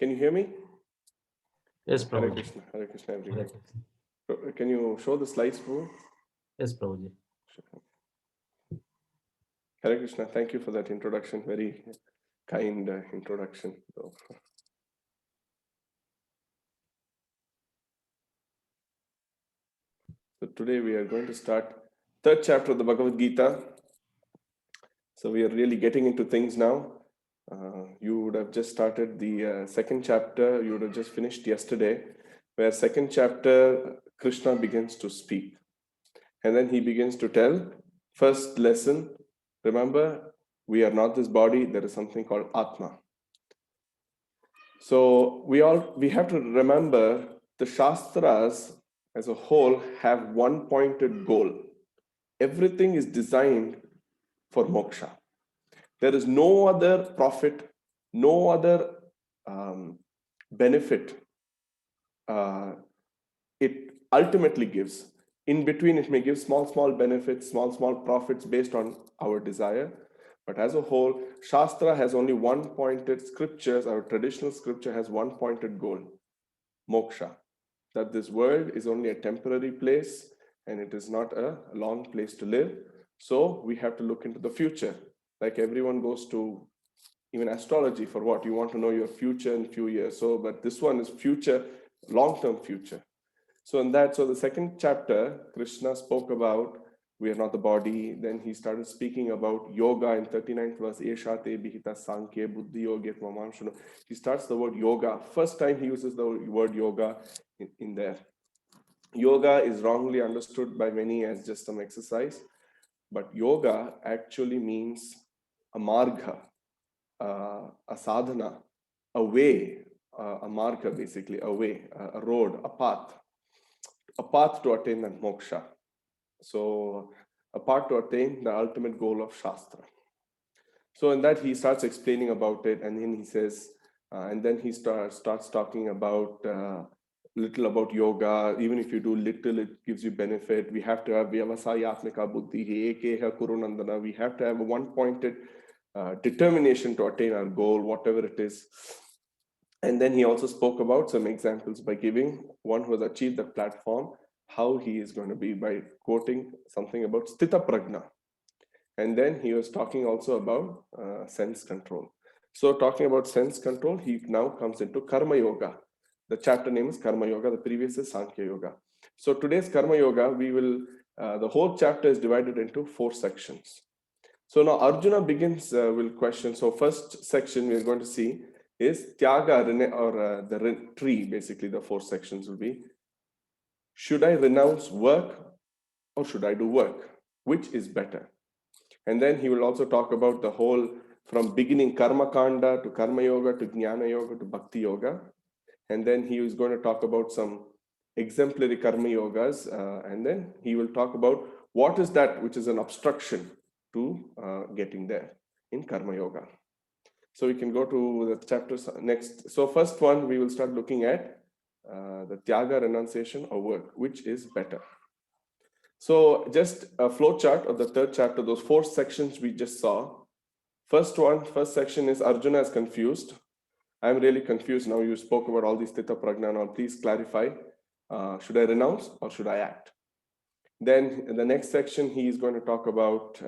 Can you hear me? Yes, Hare Prabhuji. Krishna, Hare Krishna, Hare everyone. Krishna. Can you show the slides, Prabhu? Yes, Prabhuji. Hare Krishna, thank you for that introduction. Very kind introduction. So today we are going to start third chapter of the Bhagavad Gita. So we are really getting into things now. You would have just started the second chapter. You would have just finished yesterday, where second chapter Krishna begins to speak, and then he begins to tell first lesson. Remember, we are not this body. There is something called Atma. So we have to remember the Shastras as a whole have one pointed goal. Everything is designed for moksha. There is no other profit, no other benefit it ultimately gives. In between, it may give small benefits, small profits based on our desire. But as a whole, Shastra has only one pointed scriptures, our traditional scripture has one pointed goal, moksha. That this world is only a temporary place and it is not a long place to live. So we have to look into the future. Like everyone goes to even astrology for what? You want to know your future in few years. So, but this one is future, long-term future. So the second chapter, Krishna spoke about we are not the body. Then he started speaking about yoga in 39th verse. Eshate bihita sankhya buddhi yoga mamamshano. He starts the word yoga. First time he uses the word yoga in there. Yoga is wrongly understood by many as just some exercise, but yoga actually means a marga, a sadhana, a way, a marga basically, a way, a road, a path to attain that moksha. So a path to attain the ultimate goal of Shastra. So in that he starts explaining about it, and then he says, and then he starts talking about little about yoga. Even if you do little, it gives you benefit. We have to have vyavasayatmika buddhi, ekeha kurunandana. We have to have a one-pointed determination to attain our goal, whatever it is. And then he also spoke about some examples by giving one who has achieved that platform, how he is going to be by quoting something about sthita prajna. And then he was talking also about sense control. So talking about sense control, he now comes into Karma Yoga. The chapter name is Karma Yoga. The previous is Sankhya Yoga. So today's Karma Yoga, the whole chapter is divided into 4 sections. So now Arjuna begins with question. So first section we are going to see is Tyaga, or the tree, basically the 4 sections will be, should I renounce work or should I do work? Which is better? And then he will also talk about the whole, from beginning Karma Kanda to Karma Yoga to Jnana Yoga to Bhakti Yoga. And then he is going to talk about some exemplary Karma Yogas. And then he will talk about what is that which is an obstruction to getting there in Karma Yoga. So we can go to the chapters next. So first one, we will start looking at the Tyaga, renunciation or work, which is better. So just a flow chart of the third chapter, those 4 sections we just saw. First section is Arjuna is confused. I'm really confused now. You spoke about all these Tita Prajna. Now please clarify. Should I renounce or should I act? Then in the next section, he is going to talk about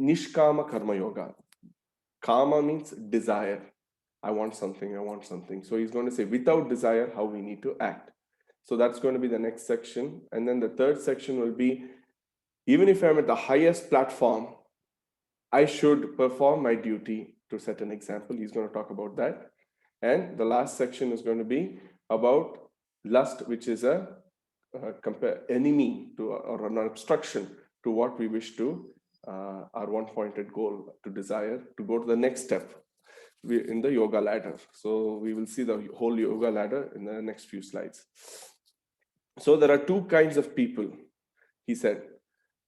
Nishkama Karma Yoga. Kama means desire. I want something. So he's going to say without desire, how we need to act. So that's going to be the next section. And then the third section will be, even if I'm at the highest platform, I should perform my duty to set an example. He's going to talk about that. And the last section is going to be about lust, which is a enemy to, or an obstruction to what we wish to, our one-pointed goal to desire, to go to the next step in the yoga ladder. So we will see the whole yoga ladder in the next few slides. So there are 2 kinds of people, he said.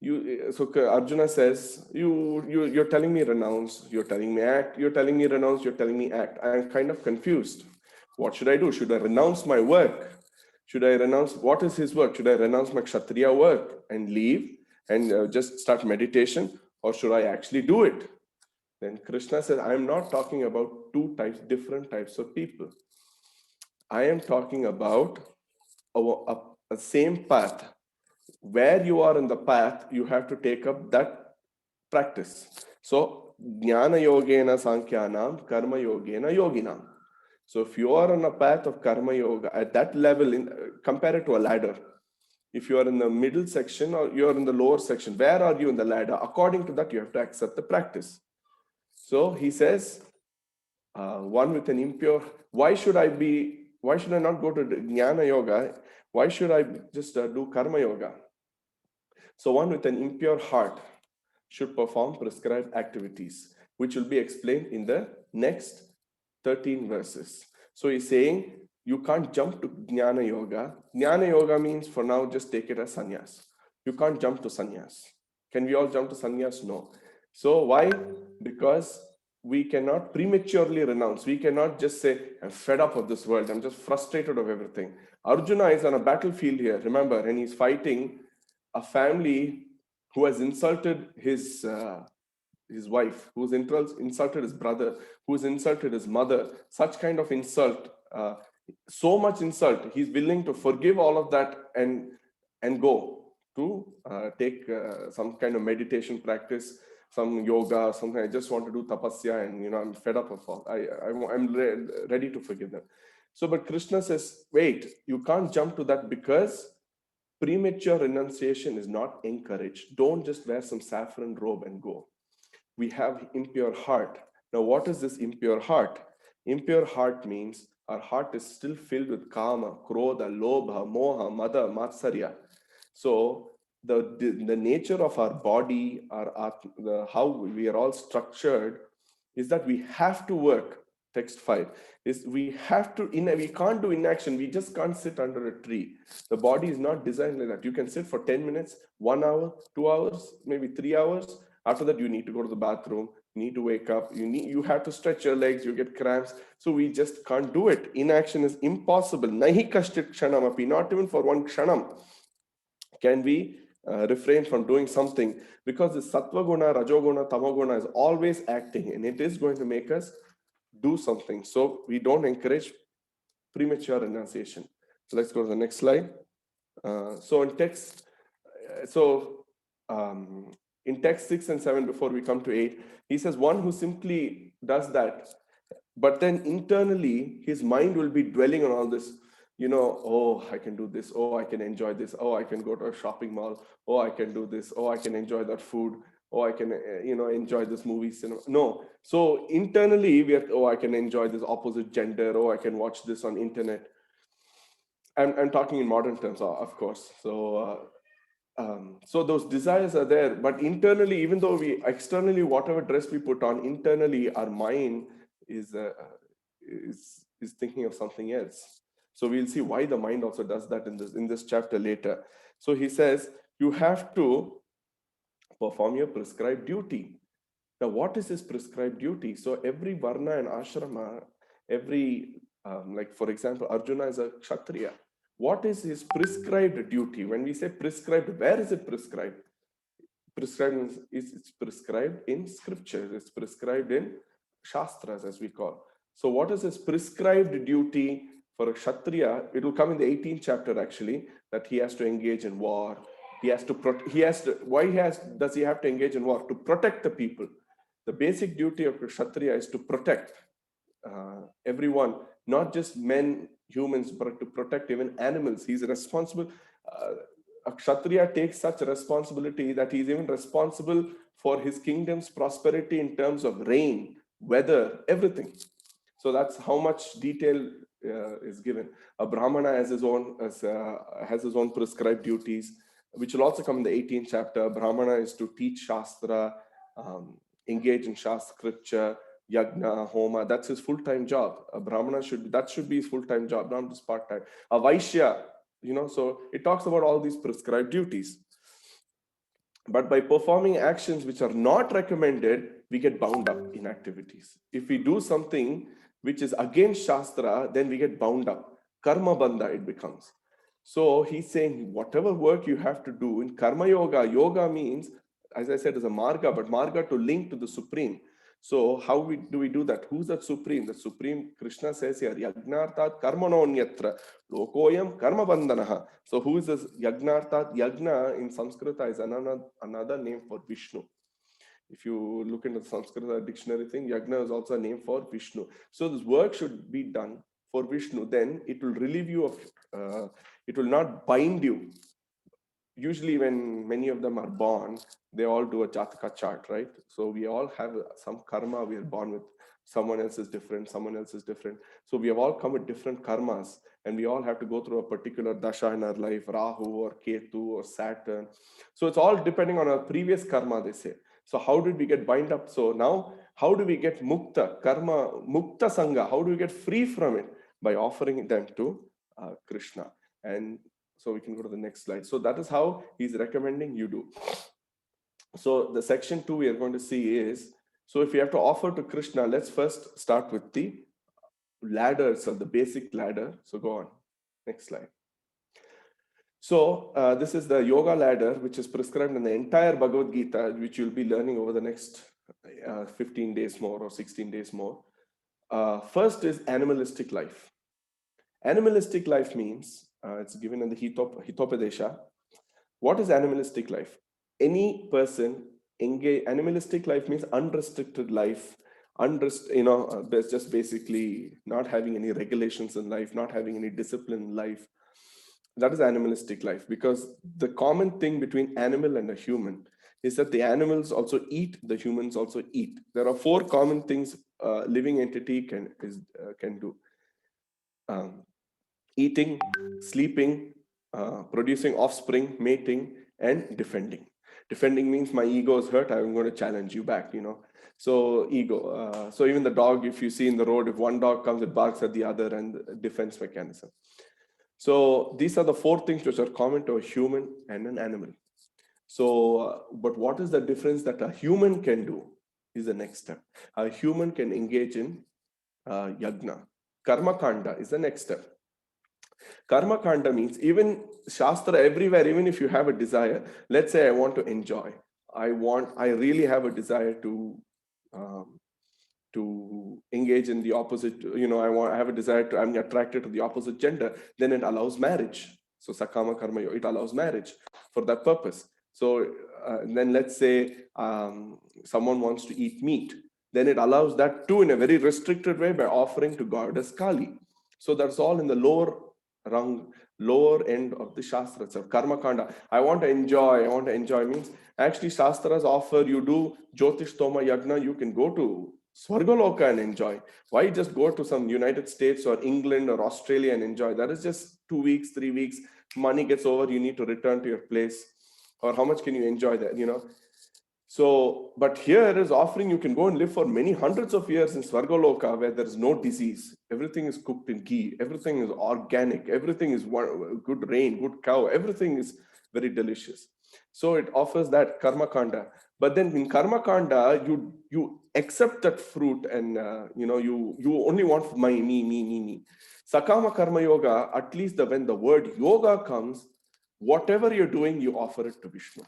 So Arjuna says, you're telling me renounce, you're telling me act, you're telling me renounce, you're telling me act. I'm kind of confused. What should I do? Should I renounce my work? Should I renounce, what is his work? Should I renounce my Kshatriya work and leave and just start meditation? Or should I actually do it? Then Krishna says, I am not talking about different types of people. I am talking about a same path. Where you are in the path, you have to take up that practice. So, Jnana Yogena Sankhyanam, Karma Yogena Yoginam. So, if you are on a path of Karma Yoga at that level, compare it to a ladder. If you are in the middle section or you are in the lower section, where are you in the ladder? According to that, you have to accept the practice. So, he says, one with an impure, why should I not go to Jnana Yoga? Why should I just do Karma Yoga? So, one with an impure heart should perform prescribed activities, which will be explained in the next 13 verses. So, he's saying you can't jump to Jnana Yoga. Jnana Yoga means, for now, just take it as sannyas. You can't jump to sannyas. Can we all jump to sannyas? No. So, why? Because we cannot prematurely renounce. We cannot just say, I'm fed up of this world. I'm just frustrated of everything. Arjuna is on a battlefield here, remember, and he's fighting a family who has insulted his wife, who's insulted his brother, who's insulted his mother. Such kind of insult, so much insult, he's willing to forgive all of that and go to take some kind of meditation practice, some yoga, something. I just want to do tapasya, and I'm fed up of all. I'm ready to forgive them. So, but Krishna says, wait, you can't jump to that because premature renunciation is not encouraged. Don't just wear some saffron robe and go. We have impure heart. Now, what is this impure heart? Impure heart means our heart is still filled with kama, krodha, lobha, moha, mada, matsarya. So the nature of our body, how we are all structured, is that we have to work. Text 5 is we have to, we can't do inaction. We just can't sit under a tree. The body is not designed like that. You can sit for 10 minutes, 1 hour, 2 hours, maybe 3 hours. After that, you need to go to the bathroom. You need to wake up. You have to stretch your legs. You get cramps. So we just can't do it. Inaction is impossible. Nahi kashtit kshanam api. Not even for one kshanam can we refrain from doing something, because the sattva guna, rajoguna, tamoguna is always acting, and it is going to make us do something. So we don't encourage premature renunciation. So let's go to the next slide. So in text 6 and 7, before we come to 8, he says one who simply does that, but then internally his mind will be dwelling on all this. Oh, I can do this. Oh, I can enjoy this. Oh, I can go to a shopping mall. Oh, I can do this. Oh, I can enjoy that food. Oh, I can, enjoy this movie, cinema. No. So internally, I can enjoy this opposite gender. Oh, I can watch this on internet. I'm talking in modern terms, of course. So those desires are there, but internally, even though externally, whatever dress we put on, internally, our mind is thinking of something else. So we'll see why the mind also does that in this chapter later. So he says you have to perform your prescribed duty. Now, what is his prescribed duty? So every varna and ashrama, like for example, Arjuna is a kshatriya. What is his prescribed duty? When we say prescribed, where is it prescribed? Prescribed it's prescribed in scriptures. It's prescribed in shastras, as we call. So what is his prescribed duty for a kshatriya? It will come in the 18th chapter, actually, that he has to engage in war. Does he have to engage in war? To protect the people. The basic duty of a kshatriya is to protect everyone, not just men, humans, but to protect even animals. He's responsible. A kshatriya takes such responsibility that he's even responsible for his kingdom's prosperity in terms of rain, weather, everything. So that's how much detail is given. A brahmana has his own prescribed duties, which will also come in the 18th chapter. Brahmana is to teach shastra, engage in shastra scripture, yagna, homa. That's his full-time job. A brahmana should be his full-time job, not just part-time. A vaishya, so it talks about all these prescribed duties. But by performing actions which are not recommended, we get bound up in activities. If we do something which is against Shastra, then we get bound up. Karma bandha it becomes. So he's saying whatever work you have to do in Karma Yoga, yoga means, as I said, is a marga, but marga to link to the Supreme. So how do we do that? Who's that supreme? The supreme, Krishna says here, Yagnartat karmanonyatra lokoyam karma bandhanaha. So who is this Yagnartat? Yagna in Sanskrit is another name for Vishnu. If you look into the Sanskrit dictionary thing, Yagna is also a name for Vishnu. So this work should be done for Vishnu. Then it will relieve you of, it will not bind you. Usually when many of them are born, they all do a Jataka chart, right? So we all have some karma we are born with. Someone else is different, someone else is different. So we have all come with different karmas, and we all have to go through a particular dasha in our life, Rahu or Ketu or Saturn. So it's all depending on our previous karma, they say. So how did we get bind up? So now, how do we get mukta, karma, mukta sangha? How do we get free from it? By offering them to Krishna. And so we can go to the next slide. So that is how he's recommending you do. So the section 2 we are going to see is, so if you have to offer to Krishna, let's first start with the ladder, so the basic ladder. So go on, next slide. So this is the yoga ladder, which is prescribed in the entire Bhagavad Gita, which you'll be learning over the next 15 days more or 16 days more. First is animalistic life. Animalistic life means, it's given in the Hitopadesha. What is animalistic life? Any person engage. Animalistic life means unrestricted life. There's just basically not having any regulations in life, not having any discipline in life. That is animalistic life, because the common thing between animal and a human is that the animals also eat, the humans also eat. There are 4 common things a living entity can do. Eating, sleeping, producing offspring, mating, and defending. Defending means my ego is hurt, I'm going to challenge you back, So ego. So even the dog, if you see in the road, if one dog comes, it barks at the other, and defense mechanism. So these are the 4 things which are common to a human and an animal. So, but what is the difference that a human can do is the next step. A human can engage in yagna. Karma kanda is the next step. Karma kanda means even Shastra everywhere, even if you have a desire, let's say I want to enjoy. I really have a desire to engage in the opposite, I have a desire I'm attracted to the opposite gender, then it allows marriage. So Sakama Karma, it allows marriage for that purpose. So then let's say someone wants to eat meat, then it allows that too in a very restricted way by offering to goddess Kali. So that's all in the lower end of the Shastras of Karma Kanda. I want to enjoy means actually Shastras offer you do Jyotish Toma Yagna, you can go to Swargaloka and enjoy. Why just go to some United States or England or Australia and enjoy? That is just 2 weeks, 3 weeks. Money gets over, you need to return to your place. Or how much can you enjoy that, So, but here is offering you can go and live for many hundreds of years in Swargaloka where there is no disease. Everything is cooked in ghee. Everything is organic. Everything is good rain, good cow. Everything is very delicious. So it offers that karma kanda. But then in karma kanda, you accept that fruit, and you only want me. Sakama karma yoga, at least when the word yoga comes, whatever you're doing, you offer it to Vishnu.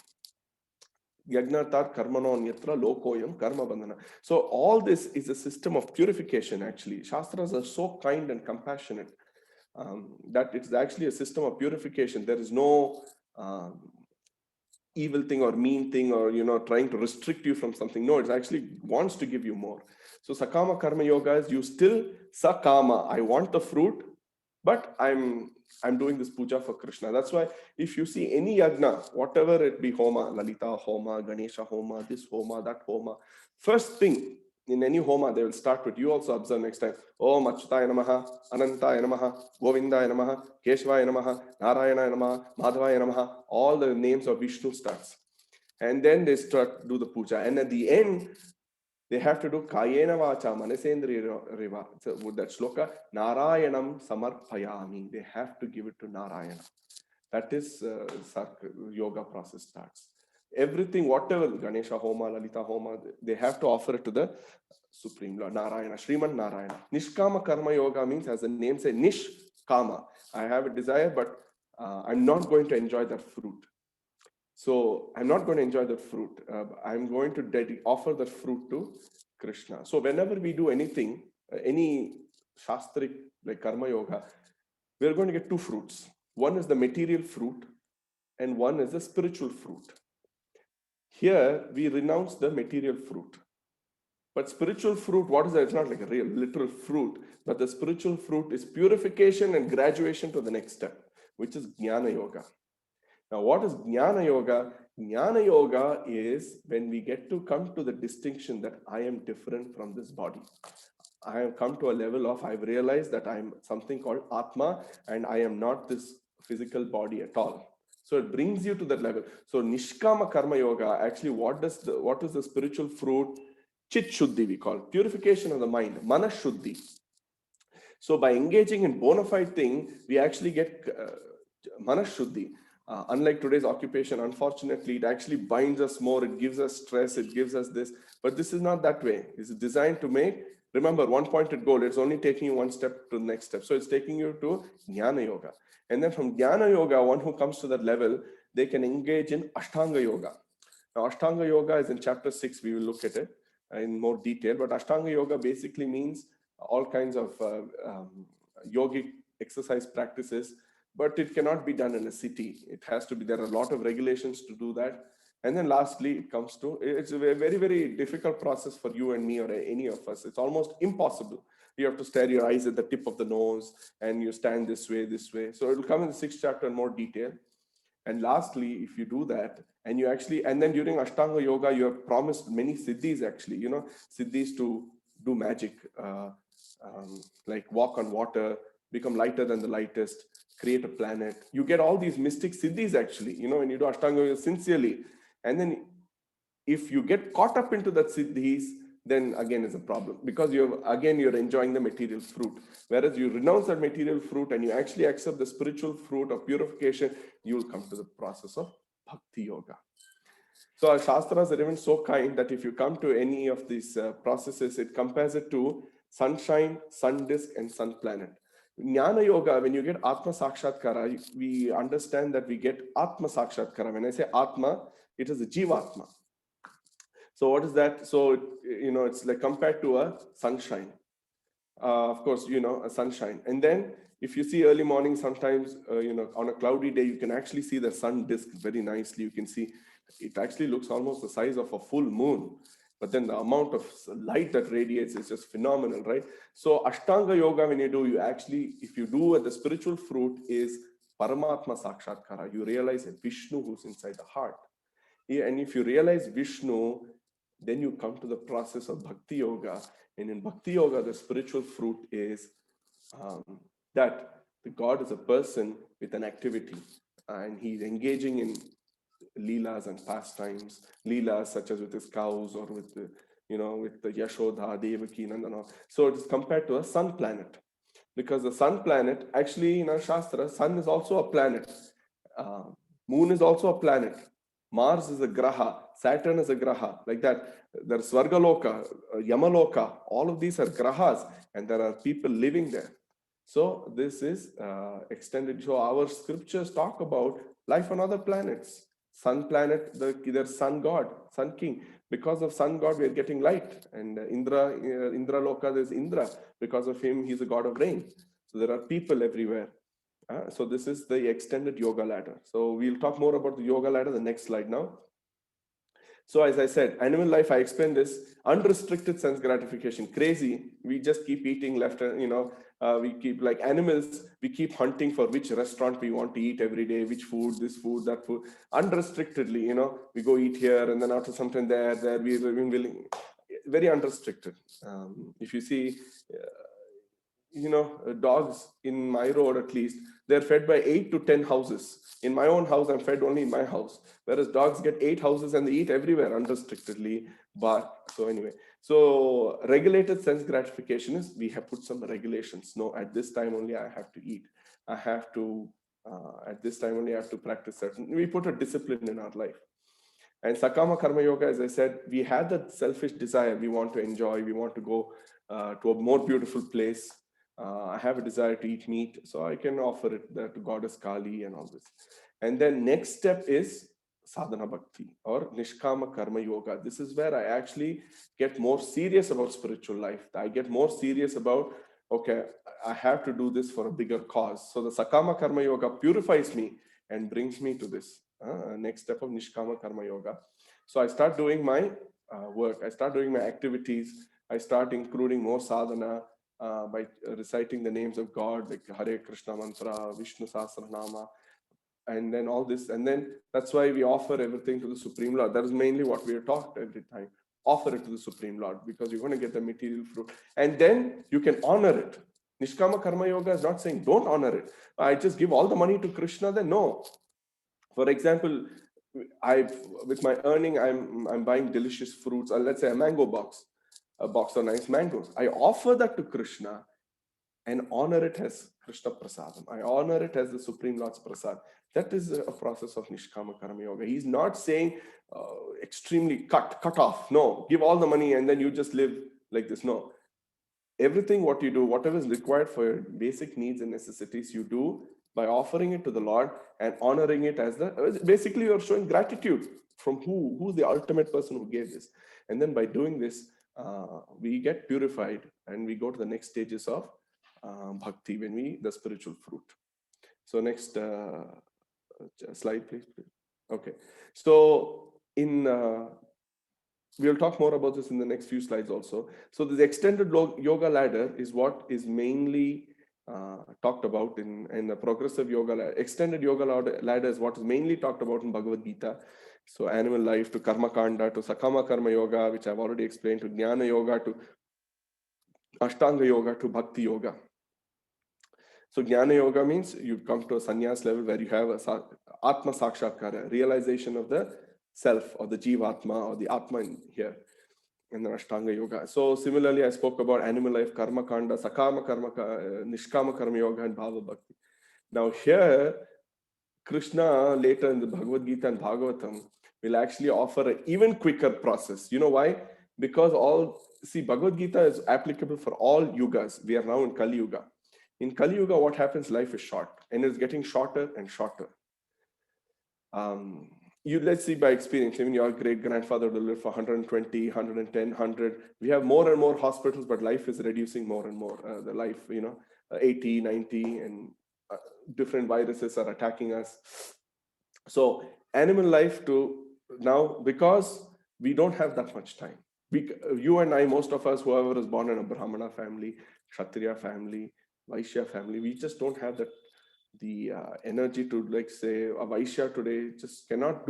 Yagnartat karmano nyatra lokoyam karma bandhana. So all this is a system of purification actually. Shastras are so kind and compassionate that it's actually a system of purification. There is no evil thing or mean thing or trying to restrict you from something. No, it actually wants to give you more. So Sakama Karma Yoga is you still Sakama. I want the fruit, but I'm doing this puja for Krishna. That's why if you see any yagna, whatever it be homa, Lalita homa, Ganesha homa, this homa, that homa, first thing in any homa, they will start with, you also observe next time, Om Achyutaya Namaha, Anantaya Namaha, Govindaya Namaha, Keshvaya Namaha, Narayana Namaha, Madhavaya Namaha, all the names of Vishnu starts. And then they start do the puja. And at the end, they have to do Kayena Vacha Manasendriya Riva. So with that shloka, Narayanam Samarpayami. They have to give it to Narayana. That is yoga process starts. Everything, whatever, Ganesha Homa, Lalita Homa, they have to offer it to the Supreme Lord, Narayana, Sriman Narayana. Nishkama Karma Yoga means, as the name says, Nish Kama. I have a desire, but I'm not going to enjoy that fruit. So I'm not going to enjoy that fruit. I'm going to offer that fruit to Krishna. So whenever we do anything, any shastric like karma yoga, we're going to get two fruits. One is the material fruit, and one is the spiritual fruit. Here we renounce the material fruit. But spiritual fruit, what is that? It's not like a real literal fruit, but the spiritual fruit is purification and graduation to the next step, which is Jnana Yoga. Now, what is Jnana Yoga? Jnana Yoga is when we get to come to the distinction that I am different from this body. I have come to a level of, I've realized that I'm something called Atma and I am not this physical body at all. So it brings you to that level. So Nishkama Karma Yoga, actually, what is the spiritual fruit? Chit Shuddhi, we call it. Purification of the mind, Mana Shuddhi. So by engaging in bona fide thing, we actually get Mana Shuddhi. Unlike today's occupation, unfortunately, it actually binds us more. It gives us stress. It gives us this. But this is not that way. It's designed to make, remember, one-pointed goal. It's only taking you one step to the next step. So it's taking you to Jnana Yoga. And then from Jnana Yoga, one who comes to that level, they can engage in Ashtanga Yoga. Now, Ashtanga Yoga is in chapter 6. We will look at it in more detail. But Ashtanga Yoga basically means all kinds of yogic exercise practices, but it cannot be done in a city. It has to be, there are a lot of regulations to do that. And then lastly, it comes to, it's a very, very difficult process for you and me or any of us. It's almost impossible. You have to stare your eyes at the tip of the nose and you stand this way, this way. So it'll come in the 6th chapter in more detail. And lastly, if you do that, and you actually, and then during Ashtanga Yoga, you have promised many siddhis actually, siddhis to do magic, like walk on water, become lighter than the lightest, create a planet. You get all these mystic siddhis actually, when you do Ashtanga Yoga sincerely. And then if you get caught up into that siddhis, then again is a problem because you're enjoying the material fruit. Whereas you renounce that material fruit and you actually accept the spiritual fruit of purification, you will come to the process of bhakti yoga. So our Shastras are even so kind that if you come to any of these processes, it compares it to sunshine, sun disk, and sun planet. Jnana Yoga, when you get Atma Sakshatkara, we understand that we get Atma Sakshatkara. When I say Atma, it is a Jivatma. So what is that? So, it's like compared to a sunshine. Of course, a sunshine. And then if you see early morning, sometimes, on a cloudy day, you can actually see the sun disk very nicely. You can see it actually looks almost the size of a full moon. But then the amount of light that radiates is just phenomenal, right? So Ashtanga Yoga, when you do, if you do the spiritual fruit is Paramatma Sakshatkara. You realize a Vishnu who's inside the heart. Yeah, and if you realize Vishnu, then you come to the process of Bhakti Yoga. And in Bhakti Yoga, the spiritual fruit is that the God is a person with an activity. And he's engaging in leelas and pastimes, leelas such as with his cows or with the Yashoda, Devaki, Nandana. So it is compared to a sun planet. Because the sun planet, actually in our Shastra, sun is also a planet. Moon is also a planet. Mars is a graha, Saturn is a graha, like that. There's Svargaloka, Yamaloka, all of these are grahas, and there are people living there. So this is extended. So our scriptures talk about life on other planets. Sun planet, their sun god, sun king. Because of sun god, we are getting light. And Indra Loka, there's Indra. Because of him, he's a god of rain. So there are people everywhere. So this is the extended yoga ladder. So we'll talk more about the yoga ladder, the next slide now. So as I said, animal life, I explained this, unrestricted sense gratification, crazy. We just keep eating left, we keep like animals, we keep hunting for which restaurant we want to eat every day, which food, this food, that food, unrestrictedly, we go eat here and then after something there, we're willing, very unrestricted. If you see, dogs in my road at least, they're fed by 8 to 10 houses. In my own house, I'm fed only in my house. Whereas dogs get 8 houses and they eat everywhere unrestrictedly. But so anyway, so regulated sense gratification is we have put some regulations. No, at this time only I have to eat. I have to, at this time only I have to practice certain, we put a discipline in our life. And Sakama Karma Yoga, as I said, we had that selfish desire. We want to enjoy, we want to go to a more beautiful place. I have a desire to eat meat, so I can offer it to Goddess Kali and all this. And then next step is sadhana bhakti or nishkama karma yoga. This is where I actually get more serious about spiritual life. I get more serious about, okay, I have to do this for a bigger cause. So the sakama karma yoga purifies me and brings me to this next step of nishkama karma yoga. So I start doing my work, I start doing my activities, I start including more sadhana by reciting the names of God, like Hare Krishna mantra, Vishnu Sahasranama, and then all this. And then that's why we offer everything to the Supreme Lord. That is mainly what we are taught every time. Offer it to the Supreme Lord, because you're going to get the material fruit. And then you can honor it. Nishkama Karma Yoga is not saying don't honor it. I just give all the money to Krishna. Then no. For example, I with my earning, I'm buying delicious fruits, or let's say a mango box, a box of nice mangoes. I offer that to Krishna and honor it as Krishna Prasadam. I honor it as the Supreme Lord's Prasad. That is a process of Nishkama Karma Yoga. He's not saying extremely cut off. No, give all the money and then you just live like this. No, everything what you do, whatever is required for your basic needs and necessities, you do by offering it to the Lord and honoring it as the, basically you're showing gratitude from who's the ultimate person who gave this. And then by doing this, we get purified and we go to the next stages of bhakti, when we, the spiritual fruit. So next slide, please. Okay. So in we'll talk more about this in the next few slides also. So the extended yoga ladder is what is mainly talked about in the progressive yoga ladder. Extended yoga ladder is what is mainly talked about in Bhagavad Gita. So animal life to karma kanda to sakama karma yoga, which I've already explained, to jnana yoga to ashtanga yoga to bhakti yoga. So jnana yoga means you come to a sannyas level where you have a atma sakshakara, realization of the self or the jivatma or the atma in here. And then Ashtanga Yoga. So similarly, I spoke about animal life, karma kanda, sakama karma, nishkama karma yoga, and bhava bhakti. Now here, Krishna later in the Bhagavad Gita and Bhagavatam will actually offer an even quicker process. You know why? Because Bhagavad Gita is applicable for all yugas. We are now in Kali Yuga. In Kali Yuga, what happens? Life is short and it's getting shorter and shorter. Let's see by experience, even your great grandfather will live for 120, 110, 100. We have more and more hospitals, but life is reducing more and more. The life, 80, 90, and different viruses are attacking us. So animal life to now, because we don't have that much time. You and I, most of us, whoever is born in a Brahmana family, Kshatriya family, Vaishya family, we just don't have the energy to, like, say a Vaishya today just cannot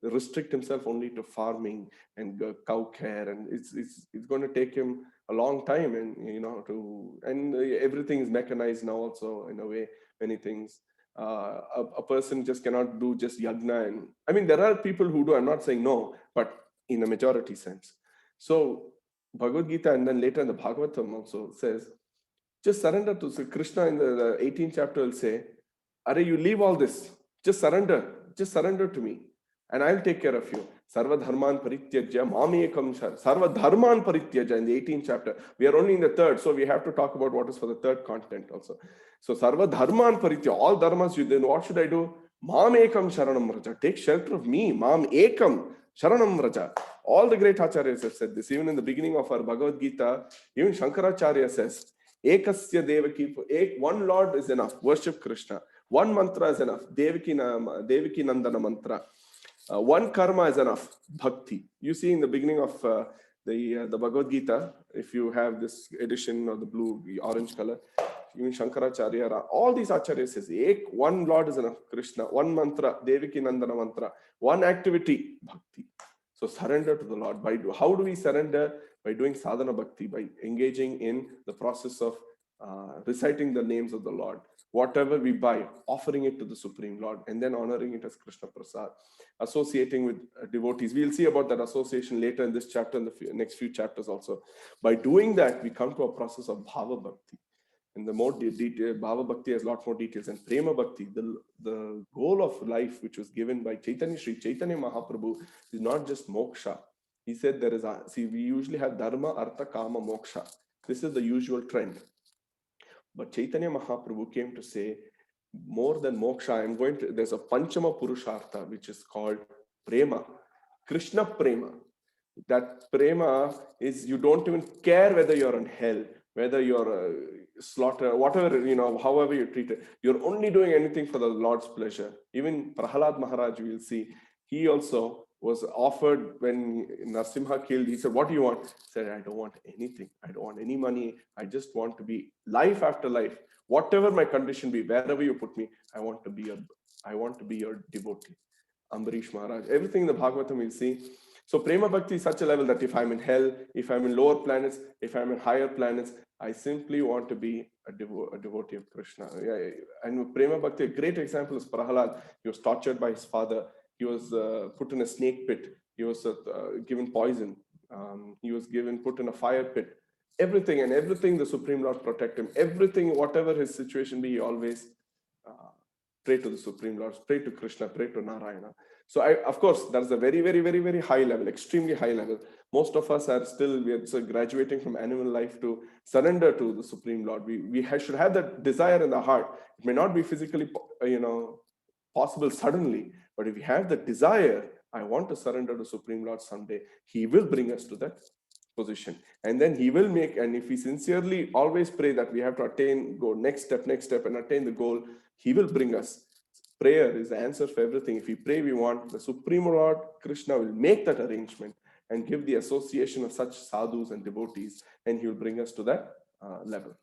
restrict himself only to farming and cow care, and it's going to take him a long time, and everything is mechanized now also in a way, many things. A person just cannot do just yagna, and I mean there are people who do, I'm not saying no, but in a majority sense. So Bhagavad Gita and then later in the Bhagavatam also says, just surrender to Krishna. In the 18th chapter will say, Are, you leave all this, just surrender to me, and I'll take care of you. Sarva dharman parityajya mamekam shar. Sarva dharman parityajya in the 18th chapter. We are only in the third, so we have to talk about what is for the third content also. So sarva dharman parityajya, all dharmas, then what should I do? Mamekam sharanam raja. Take shelter of me. Mam ekam sharanam raja. All the great acharyas have said this. Even in the beginning of our Bhagavad Gita, even Shankaracharya says, Ekasya devaki, one Lord is enough. Worship Krishna. One mantra is enough. Devaki Nandana mantra. One karma is enough. Bhakti. You see in the beginning of the Bhagavad Gita, if you have this edition of the blue, the orange color, even Shankaracharya, all these acharyas says, one Lord is enough. Krishna. One mantra. Devaki Nandana mantra. One activity. Bhakti. So surrender to the Lord. How do we surrender? By doing sadhana bhakti, by engaging in the process of reciting the names of the Lord. Whatever we buy, offering it to the Supreme Lord, and then honoring it as Krishna Prasad. Associating with devotees. We'll see about that association later in this chapter and the next few chapters also. By doing that, we come to a process of bhava bhakti. And the more detail, Bhava Bhakti has a lot more details. And Prema Bhakti, the goal of life which was given by Sri Chaitanya Mahaprabhu, is not just moksha. He said we usually have dharma, artha, kama, moksha. This is the usual trend. But Chaitanya Mahaprabhu came to say, more than moksha, there's a Panchama Purushartha, which is called Prema, Krishna Prema. That prema is you don't even care whether you're in hell, whether you're slaughter, whatever, however you treat it. You're only doing anything for the Lord's pleasure. Even Prahalad Maharaj, we will see, he also was offered when Narsimha killed. He said, "What do you want?" He said, "I don't want anything. I don't want any money. I just want to be life after life. Whatever my condition be, wherever you put me, I want to be your devotee." Ambarish Maharaj. Everything in the Bhagavatam we'll see. So Prema Bhakti is such a level that if I'm in hell, if I'm in lower planets, if I'm in higher planets, I simply want to be a devotee of Krishna. Yeah, and Prema Bhakti, a great example is Prahalad. He was tortured by his father. He was put in a snake pit. He was given poison. He was put in a fire pit. Everything the Supreme Lord protect him. Everything, whatever his situation be, he always pray to the Supreme Lord, pray to Krishna, pray to Narayana. So of course, that's a very, very, very, very high level, extremely high level. Most of us are still, we are graduating from animal life to surrender to the Supreme Lord. We should have that desire in the heart. It may not be physically, possible suddenly, but if we have the desire, I want to surrender to Supreme Lord someday, He will bring us to that position. And then He will make, and if we sincerely always pray that we have to go next step, and attain the goal, He will bring us. Prayer is the answer for everything. If we pray we want, the Supreme Lord Krishna will make that arrangement and give the association of such sadhus and devotees, and He will bring us to that level.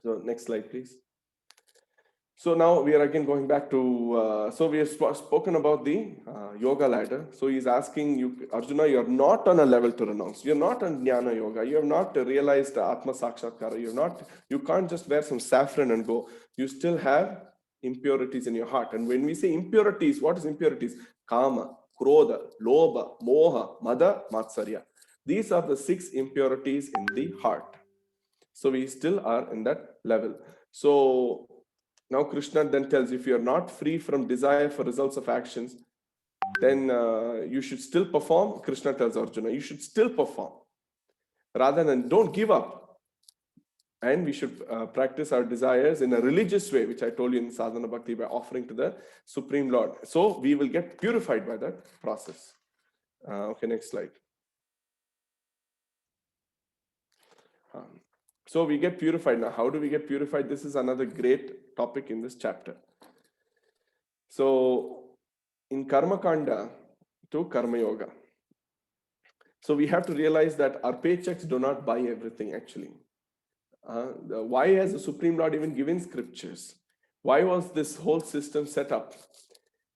So next slide, please. So now we are again going back to, so we have spoken about the yoga ladder. So he's asking you, Arjuna, you're not on a level to renounce. You're not on Jnana Yoga. You have not realized Atma Sakshatkara. You can't just wear some saffron and go. You still have impurities in your heart. And when we say impurities, what is impurities? Kama, Krodha, Lobha, Moha, Mada, Matsarya. These are the 6 impurities in the heart. So we still are in that level. So now Krishna then tells, if you're not free from desire for results of actions, then you should still perform. Krishna tells Arjuna, you should still perform. Rather than don't give up. And we should practice our desires in a religious way, which I told you in Sadhana Bhakti, by offering to the Supreme Lord. So we will get purified by that process. Okay, next slide. So we get purified. Now, how do we get purified? This is another great topic in this chapter. So in Karma Kanda to Karma Yoga. So we have to realize that our paychecks do not buy everything actually. Why has the Supreme Lord even given scriptures? Why was this whole system set up?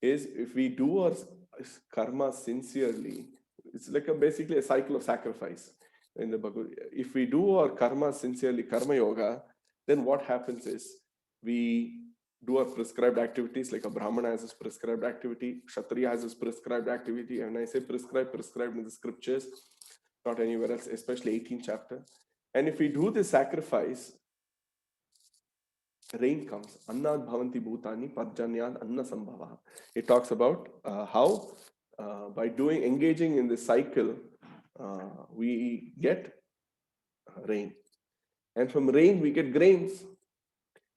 Is if we do our karma sincerely, it's like basically a cycle of sacrifice in the Bhagavad. If we do our karma sincerely, karma yoga, then what happens is we do our prescribed activities, like a Brahmana has his prescribed activity, Kshatriya has his prescribed activity. And I say prescribed in the scriptures, not anywhere else, especially 18th chapter. And if we do this sacrifice, rain comes. Annad bhavanti bhutani parjanyad anna sambhava. It talks about how by engaging in this cycle, we get rain. And from rain, we get grains.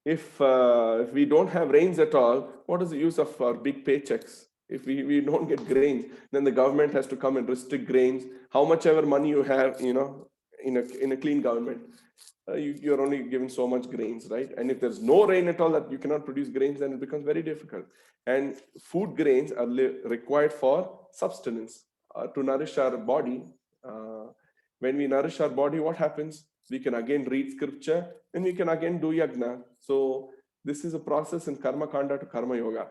If we don't have rains at all, what is the use of our big paychecks? If we don't get grains, then the government has to come and restrict grains. How much ever money you have, in a clean government, you're only given so much grains, right? And if there's no rain at all, that you cannot produce grains, then it becomes very difficult. And food grains are required for subsistence, to nourish our body. When we nourish our body, what happens? We can again read scripture and we can again do yagna. So this is a process in Karma Kanda to Karma Yoga.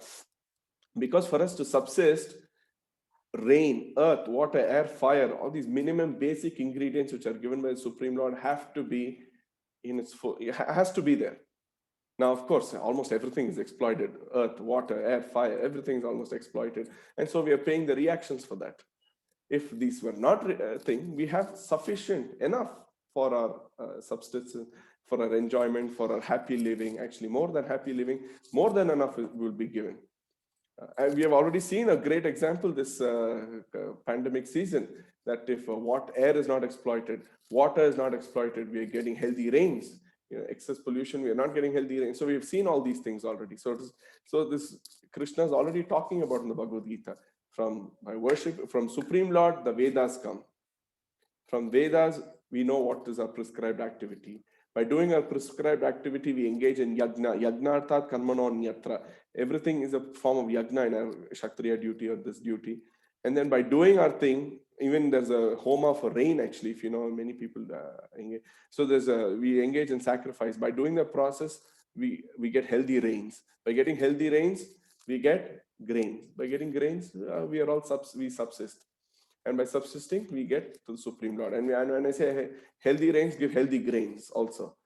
Because for us to subsist, rain, earth, water, air, fire, all these minimum basic ingredients which are given by the Supreme Lord have to be in its full, it has to be there. Now, of course, almost everything is exploited. Earth, water, air, fire, everything is almost exploited. And so we are paying the reactions for that. If these were not a thing, we have sufficient enough for our substance, for our enjoyment, for our happy living. Actually, more than happy living, more than enough will be given. And we have already seen a great example this pandemic season, that if what air is not exploited, water is not exploited, we are getting healthy rains. Excess pollution, we are not getting healthy rains. So we have seen all these things already. So this Krishna is already talking about in the Bhagavad Gita. by worship, from Supreme Lord, the Vedas come. From Vedas, we know what is our prescribed activity. By doing our prescribed activity, we engage in yagna. Yagnarthat karmano nyatra. Everything is a form of yagna in our Kshatriya duty or this duty. And then by doing our thing, even there's a homa for rain, actually, if you know, many people engage. So we engage in sacrifice. By doing the process, we get healthy rains. By getting healthy rains, we get grains. By getting grains, we are all we subsist. And by subsisting, we get to the Supreme Lord. And when I say healthy rains, give healthy grains also.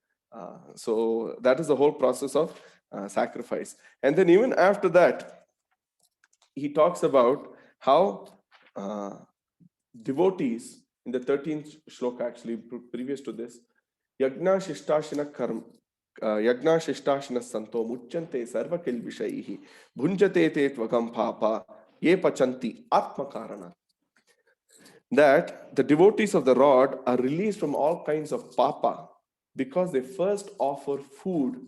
So that is the whole process of sacrifice. And then even after that, he talks about how devotees in the 13th shloka, actually previous to this, yagna shishtashina karma. Yagna shishtashina santo muchyante sarva kilvishaihi bhunjate te tvagam papa ye pachanti atma karana. That the devotees of the Lord are released from all kinds of papa because they first offer food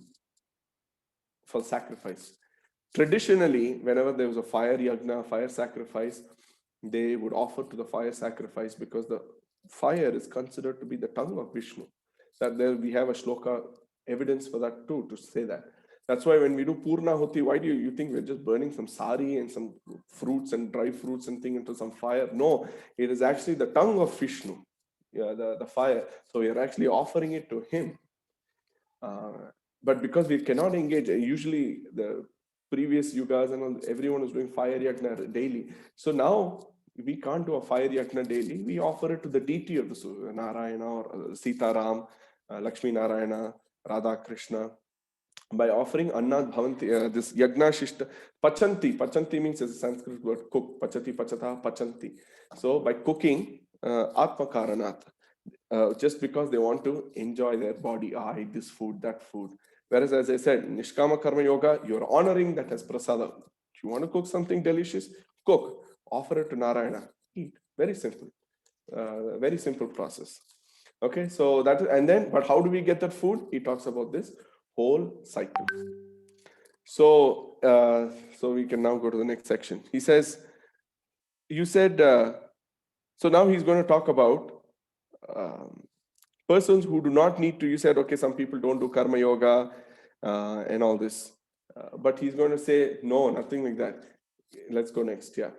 for sacrifice. Traditionally, whenever there was a fire yagna, fire sacrifice, they would offer to the fire sacrifice because the fire is considered to be the tongue of Vishnu. That there we have a shloka evidence for that too, to say that. That's why when we do Purnahuti, why do you think we're just burning some sari and some fruits and dry fruits and thing into some fire? No, it is actually the tongue of Vishnu, the fire. So we are actually offering it to him. But because we cannot engage, usually the previous yugas and all, everyone was doing fire yagna daily. So now we can't do a fire yagna daily. We offer it to the deity of the Narayana or Sita Ram, Lakshmi Narayana, Radha Krishna. By offering Annad Bhavanti, this Yagna Shishta, Pachanti means as a Sanskrit word cook, Pachati, Pachata, Pachanti. So by cooking, Atma Karanat, just because they want to enjoy their body, I eat this food, that food. Whereas, as I said, Nishkama Karma Yoga, you're honoring that as prasada. If you want to cook something delicious, cook, offer it to Narayana, eat. Very simple. Very simple process. Okay, so that, and then, but how do we get that food? He talks about this whole cycle. So, so we can now go to the next section. He says, you said, so now he's going to talk about persons who do not need to. You said, okay, some people don't do karma yoga and all this, but he's going to say, no, nothing like that. Let's go next. Yeah.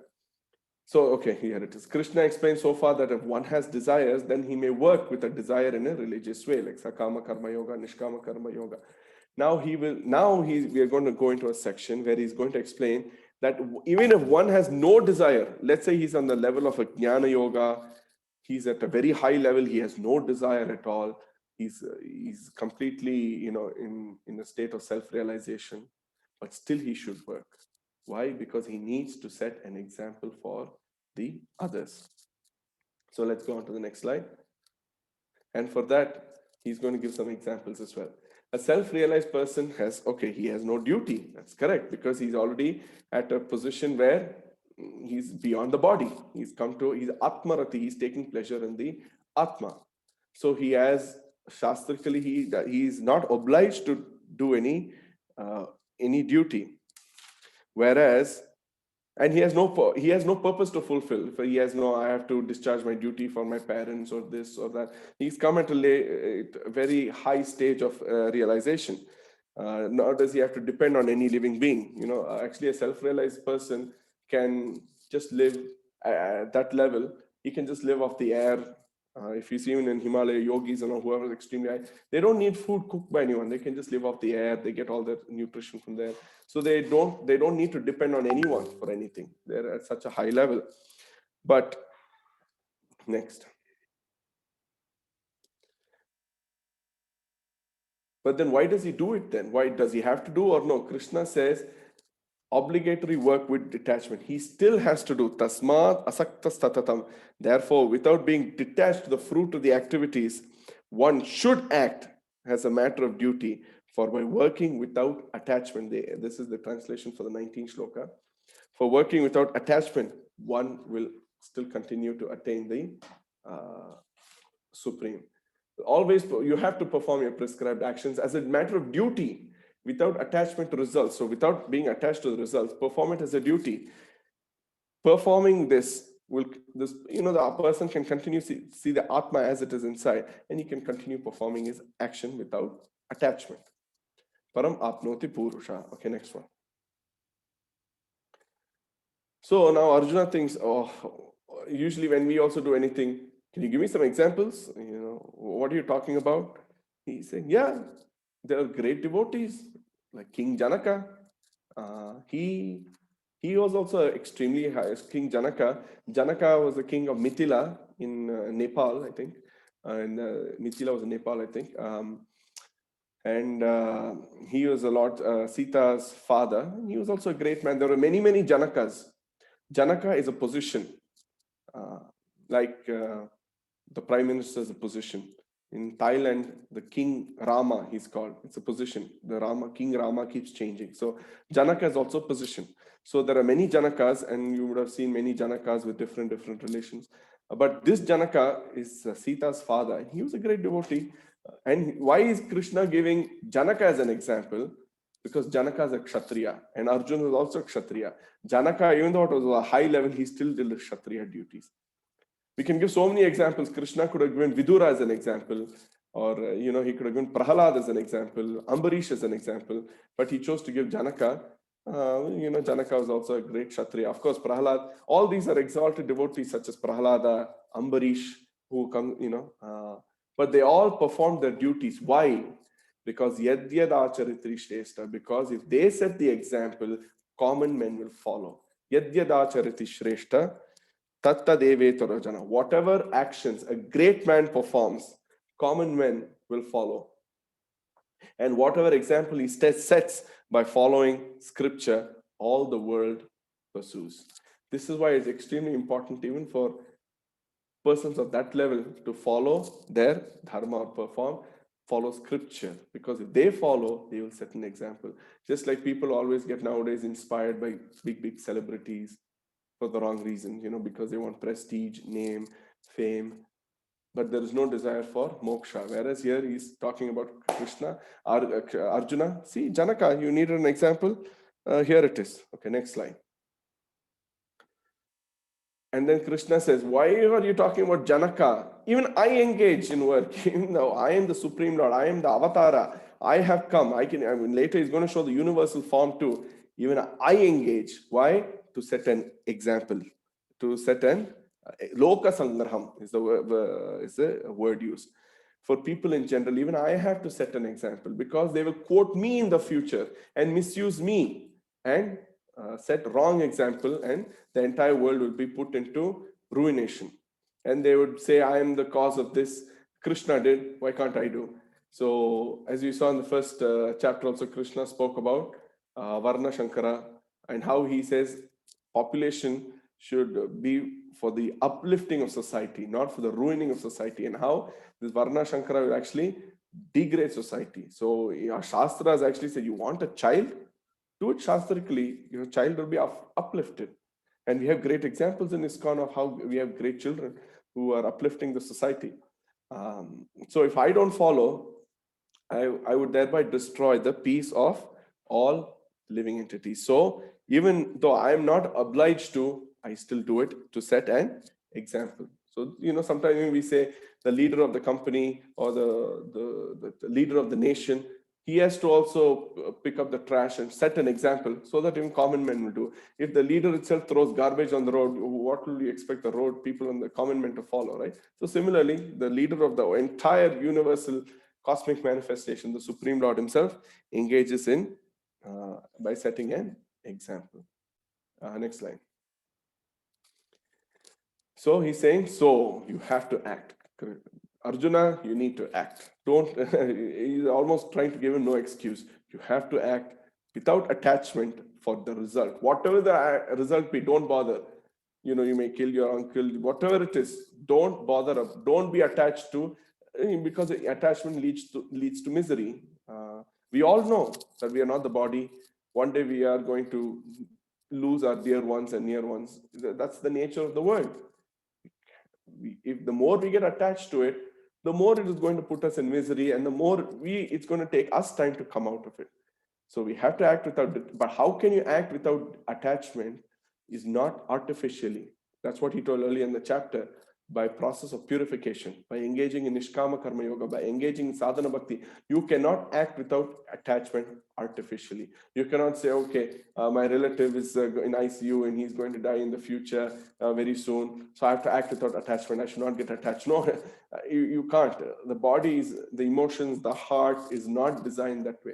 So, okay, here it is. Krishna explains so far that if one has desires, then he may work with a desire in a religious way, like Sakama Karma Yoga, Nishkama Karma Yoga. Now we are going to go into a section where he's going to explain that even if one has no desire, let's say he's on the level of a Jnana Yoga, he's at a very high level, he has no desire at all, he's completely, in a state of self-realization, but still he should work. Why? Because he needs to set an example for the others. So let's go on to the next slide. And for that, he's going to give some examples as well. A self-realized person he has no duty. That's correct, because he's already at a position where he's beyond the body. He's Atmarati, he's taking pleasure in the Atma. So he has, shastrically, he is not obliged to do any duty. Whereas, and he has no purpose to fulfill. If he has I have to discharge my duty for my parents or this or that. He's come at a very high stage of realization. Nor does he have to depend on any living being. Actually, a self-realized person can just live at that level. He can just live off the air. If you see even in Himalaya, yogis and whoever is extremely high, they don't need food cooked by anyone. They can just live off the air. They get all their nutrition from there. So they don't need to depend on anyone for anything. They're at such a high level. But next. But then why does he do it then? Why does he have to do or no? Krishna says obligatory work with detachment. He still has to do tasmat asaktas tatatam. Therefore, without being detached to the fruit of the activities, one should act as a matter of duty. For by working without attachment, this is the translation for the 19th shloka. For working without attachment, one will still continue to attain the supreme. Always, you have to perform your prescribed actions as a matter of duty, without attachment to results. So without being attached to the results, perform it as a duty. performing this will this the person can continue see the Atma as it is inside, and he can continue performing his action without attachment. Param apnoti purusha. Okay, next one. So now Arjuna thinks, oh, usually when we also do anything, can you give me some examples? What are you talking about? He's saying, yeah, there are great devotees like King Janaka. He was also extremely high. King Janaka. Janaka was the king of Mithila in Nepal, I think. And Mithila was in Nepal, I think. And he was a lot Sita's father. He was also a great man. There were many, many Janakas. Janaka is a position, like the prime minister is a position. In Thailand, the king Rama, he's called. It's a position. King Rama keeps changing. So Janaka is also a position. So there are many Janakas, and you would have seen many Janakas with different relations. But this Janaka is Sita's father. He was a great devotee. And why is Krishna giving Janaka as an example? Because Janaka is a Kshatriya, and Arjuna is also a Kshatriya. Janaka, even though it was a high level, he still did the Kshatriya duties. We can give so many examples. Krishna could have given Vidura as an example, or he could have given Prahalad as an example, Ambarish as an example, but he chose to give Janaka. Janaka was also a great Kshatriya. Of course, Prahalad, all these are exalted devotees such as Prahalada, Ambarish, who come, but they all performed their duties. Why? Because Yadyad Acharitri Shrestha, because if they set the example, common men will follow. Yadyad Achariti Shrestha, Tatta Devetara Jana. Whatever actions a great man performs, common men will follow. And whatever example he sets by following scripture, all the world pursues. This is why it's extremely important even for persons of that level to follow their dharma or follow scripture, because if they follow, they will set an example. Just like people always get nowadays inspired by big celebrities for the wrong reason, because they want prestige, name, fame, but there is no desire for moksha. Whereas here he's talking about Krishna, Arjuna. See, Janaka, you need an example. Here it is. Okay, next slide. And then Krishna says, why are you talking about Janaka? Even I engage in work. Even though I am the Supreme Lord, I am the Avatara. I have come. Later he's going to show the universal form too. Even I engage. Why? To set an example. To set an Loka Sangraham is the word used. For people in general, even I have to set an example, because they will quote me in the future and misuse me and set wrong example, and the entire world will be put into ruination. And they would say, I am the cause of this. Krishna did, why can't I do? So as you saw in the first chapter also, Krishna spoke about Varna Shankara and how he says population should be for the uplifting of society, not for the ruining of society, and how this Varna Shankara will actually degrade society. So Shastras actually say, you want a child? Do it shastrically, your child will be uplifted. And we have great examples in ISKCON of how we have great children who are uplifting the society. So if I don't follow, I would thereby destroy the peace of all living entities. So even though I am not obliged to, I still do it to set an example. So, sometimes we say the leader of the company or the leader of the nation, he has to also pick up the trash and set an example so that even common men will do. If the leader itself throws garbage on the road, what will we expect the road people and the common men to follow, right? So similarly, the leader of the entire universal cosmic manifestation, the Supreme Lord himself, engages in by setting an example. Next slide. So he's saying, so you have to act. Arjuna, you need to act. Don't, he's almost trying to give him no excuse. You have to act without attachment for the result. Whatever the result be, don't bother. You may kill your uncle, whatever it is, don't bother. Don't be attached to, because attachment leads to misery. We all know that we are not the body. One day we are going to lose our dear ones and near ones. That's the nature of the world. If the more we get attached to it, the more it is going to put us in misery, and the more it's going to take us time to come out of it. So we have to act without, but how can you act without attachment? is not artificially. That's what he told earlier in the chapter. By process of purification, by engaging in Nishkama Karma Yoga, by engaging in Sadhana Bhakti, you cannot act without attachment artificially. You cannot say, okay, my relative is in ICU and he's going to die in the future very soon, so I have to act without attachment. I should not get attached. No, you can't. The body is, the emotions, the heart is not designed that way.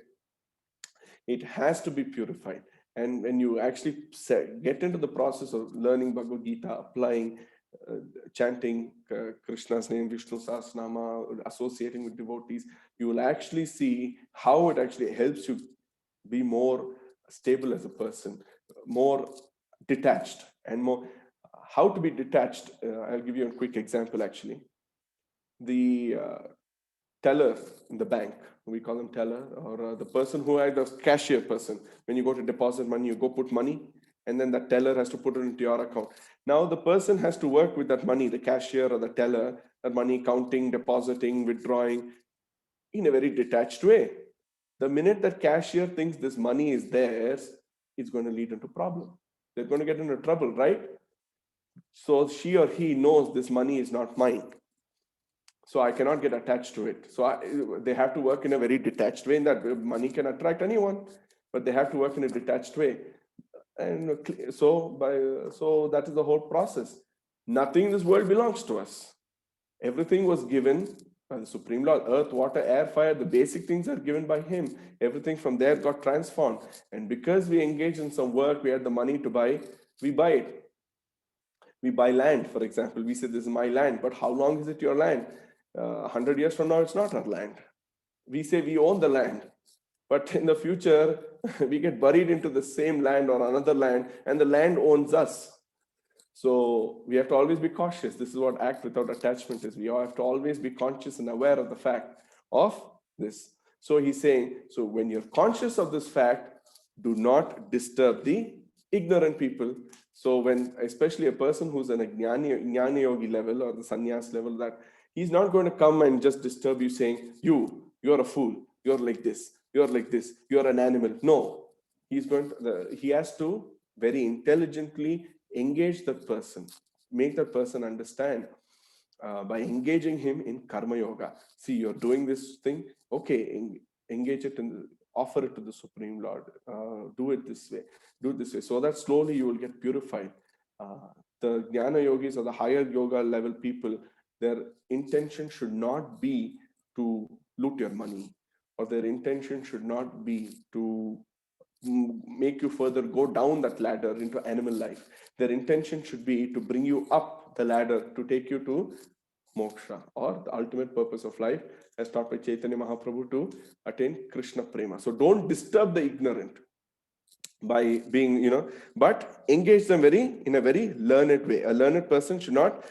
It has to be purified. And when you actually get into the process of learning Bhagavad Gita, applying, chanting Krishna's name, Vishnu Sahasranama, associating with devotees, you will actually see how it actually helps you be more stable as a person, more detached, and more. How to be detached? I'll give you a quick example actually. The teller in the bank, we call them teller, or the person who had the cashier person. When you go to deposit money, you go put money, and then the teller has to put it into your account. Now the person has to work with that money, the cashier or the teller, that money counting, depositing, withdrawing, in a very detached way. The minute that cashier thinks this money is theirs, it's going to lead into problem. They're going to get into trouble, right? So she or he knows this money is not mine, so I cannot get attached to it. So they have to work in a very detached way. In that money can attract anyone, but they have to work in a detached way. And so that is the whole process. Nothing in this world belongs to us. Everything was given by the Supreme Lord. Earth, water, air, fire, the basic things are given by Him. Everything from there got transformed. And because we engage in some work, we had the money to buy, we buy it. We buy land, for example. We say, this is my land, but how long is it your land? 100 years from now, it's not our land. We say we own the land, but in the future, we get buried into the same land or another land, and the land owns us. So we have to always be cautious. This is what act without attachment is. We have to always be conscious and aware of the fact of this. So he's saying, so when you're conscious of this fact, do not disturb the ignorant people. So when, especially a person who's in a jnana yogi level or the sannyas level, that he's not going to come and just disturb you saying, you're a fool, you're like this, you're an animal. No, he has to very intelligently engage that person, make that person understand by engaging him in karma yoga. See, you're doing this thing, okay, engage it and offer it to the Supreme Lord. Do it this way, so that slowly you will get purified. The jnana yogis or the higher yoga level people, their intention should not be to loot your money, or their intention should not be to make you further go down that ladder into animal life. Their intention should be to bring you up the ladder to take you to moksha, or the ultimate purpose of life, as taught by Chaitanya Mahaprabhu, to attain Krishna Prema. So don't disturb the ignorant by being, but engage them in a very learned way. A learned person should not,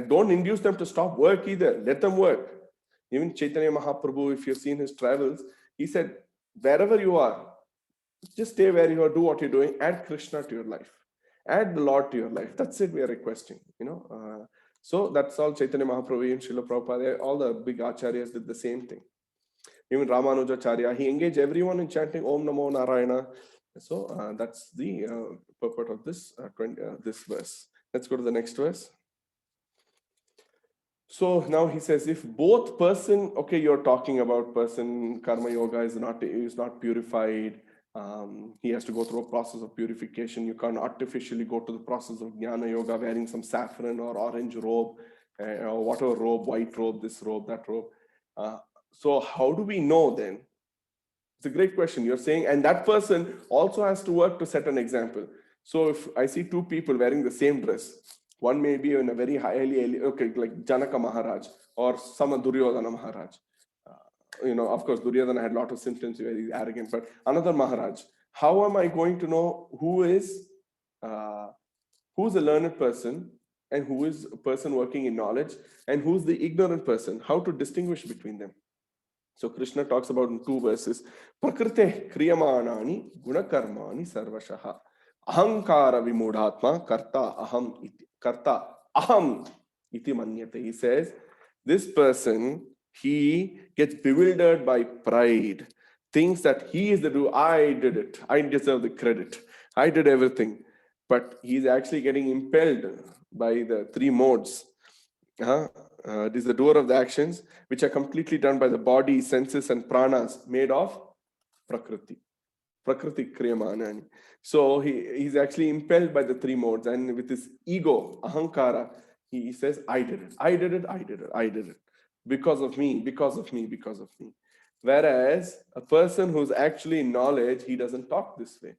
don't induce them to stop work either. Let them work. Even Chaitanya Mahaprabhu, if you've seen his travels, he said, wherever you are, just stay where you are, do what you're doing, add Krishna to your life, add the Lord to your life. That's it we are requesting, So that's all Chaitanya Mahaprabhu and Srila Prabhupada, all the big acharyas did the same thing. Even Ramanujacharya, he engaged everyone in chanting Om Namo Narayana. So that's the purport of this this verse. Let's go to the next verse. So now he says, if both person, okay, you're talking about person, karma yoga is not purified. He has to go through a process of purification. You can't artificially go to the process of jnana yoga wearing some saffron or orange robe, or whatever robe, white robe, this robe, that robe. So how do we know then? It's a great question. You're saying, and that person also has to work to set an example. So if I see two people wearing the same dress, one may be in a very highly, okay, like Janaka Maharaj or some Duryodhana Maharaj. Of course, Duryodhana had a lot of symptoms, very arrogant, but another Maharaj. How am I going to know who's a learned person and who is a person working in knowledge and who's the ignorant person? How to distinguish between them? So Krishna talks about in 2 verses, Prakrite kriyamanani gunakarmani sarvashaha. Ahankara vimudhatma karta aham iti manyate. He says, this person, he gets bewildered by pride, thinks that he is the doer. I did it. I deserve the credit. I did everything. but he's actually getting impelled by the three modes. It is the doer of the actions which are completely done by the body, senses, and pranas made of Prakriti. Prakriti Kriyamanani. So he's actually impelled by the three modes, and with his ego, ahankara, he says, I did it, I did it, I did it, I did it. Because of me, because of me, because of me. Whereas a person who's actually in knowledge, he doesn't talk this way.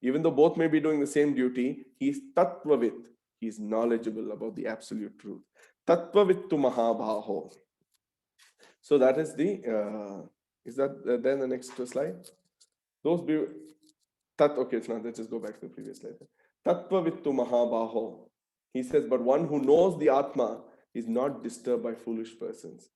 Even though both may be doing the same duty, he's tattvavit. He's knowledgeable about the absolute truth. Tattvavittu mahabhaho. So that is is that then the next slide? Those be okay, it's not. Let's just go back to the previous slide. Tattvavittu mahabaho. He says, but one who knows the Atma is not disturbed by foolish persons.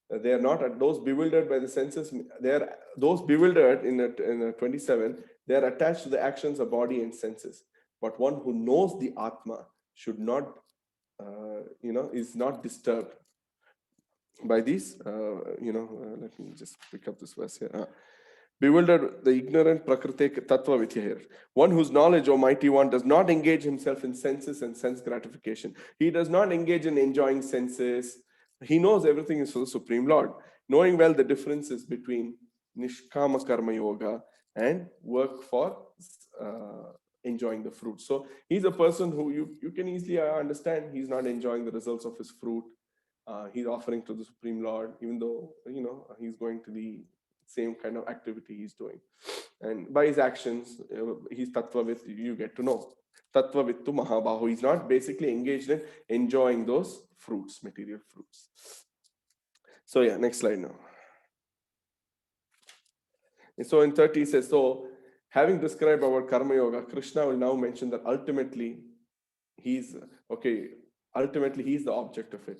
They are not those bewildered by the senses. They are those bewildered in 27. They are attached to the actions of body and senses. But one who knows the Atma should not, is not disturbed by these. Let me just pick up this verse here. Bewildered, the ignorant Prakriti Tattva Vidya here. One whose knowledge, O mighty one, does not engage himself in senses and sense gratification. He does not engage in enjoying senses. He knows everything is for the Supreme Lord, knowing well the differences between Nishkama Karma Yoga and work for enjoying the fruit. So he's a person who you can easily understand he's not enjoying the results of his fruit. He's offering to the Supreme Lord, even though he's going to the same kind of activity he's doing, and by his actions, he's tattvavit. You get to know tattvavittu mahabahu. He's not basically engaged in enjoying those fruits, material fruits. So yeah, next slide now. And so in 30 he says, so having described our karma yoga, Krishna will now mention that ultimately he's the object of it.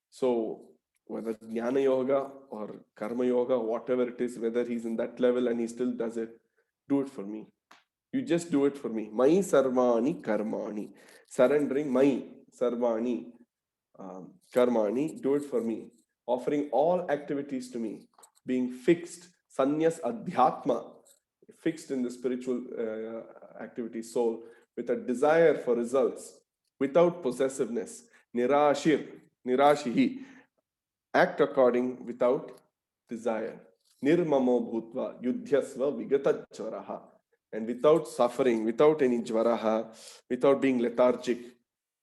So whether jnana yoga or karma yoga, whatever it is, whether he's in that level and he still does it, do it for me. You just do it for me. Mai sarvani karmani. Surrendering mai sarvani karmani, do it for me. Offering all activities to me. Being fixed, sanyas adhyatma, fixed in the spiritual activity soul, with a desire for results, without possessiveness. Nirashihi, act according without desire. Nirmamo bhutva yudhyasva vigatachvaraha. And without suffering, without any jvaraha, without being lethargic,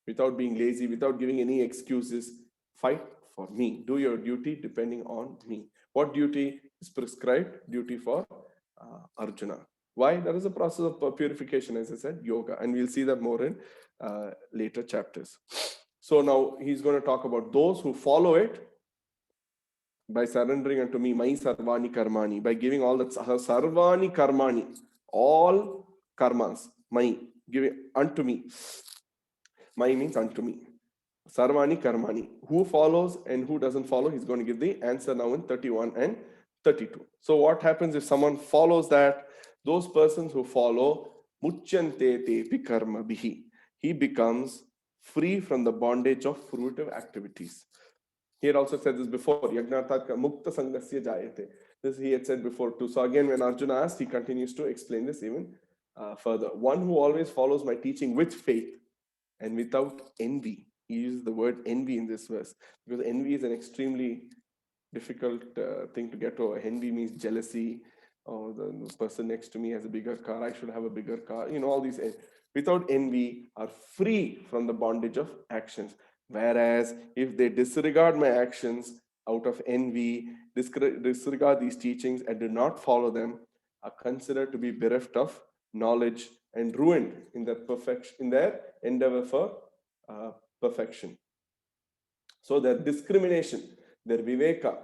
without being lazy, without giving any excuses, fight for me. Do your duty depending on me. What duty is prescribed? Duty for Arjuna. Why? There is a process of purification, as I said, yoga, and we'll see that more in later chapters. So now he's going to talk about those who follow it by surrendering unto me, my sarvani karmani, by giving all that sarvani karmani, all karmas, my, giving unto me. My means unto me. Sarvani karmani. Who follows and who doesn't follow, he's going to give the answer now in 31 and 32. So what happens if someone follows that? Those persons who follow, muchyante tepi karma bihi. He becomes free from the bondage of fruitive activities. He had also said this before, Yagnarthat mukta sangasya jayate. This he had said before too. So again, when Arjuna asked, he continues to explain this even further. One who always follows my teaching with faith and without envy. He uses the word envy in this verse because envy is an extremely difficult thing to get over. Envy means jealousy. Oh, the person next to me has a bigger car. I should have a bigger car. All these without envy are free from the bondage of actions. Whereas if they disregard my actions out of envy, disregard these teachings and do not follow them, are considered to be bereft of knowledge and ruined in their endeavor for perfection. So their discrimination, their viveka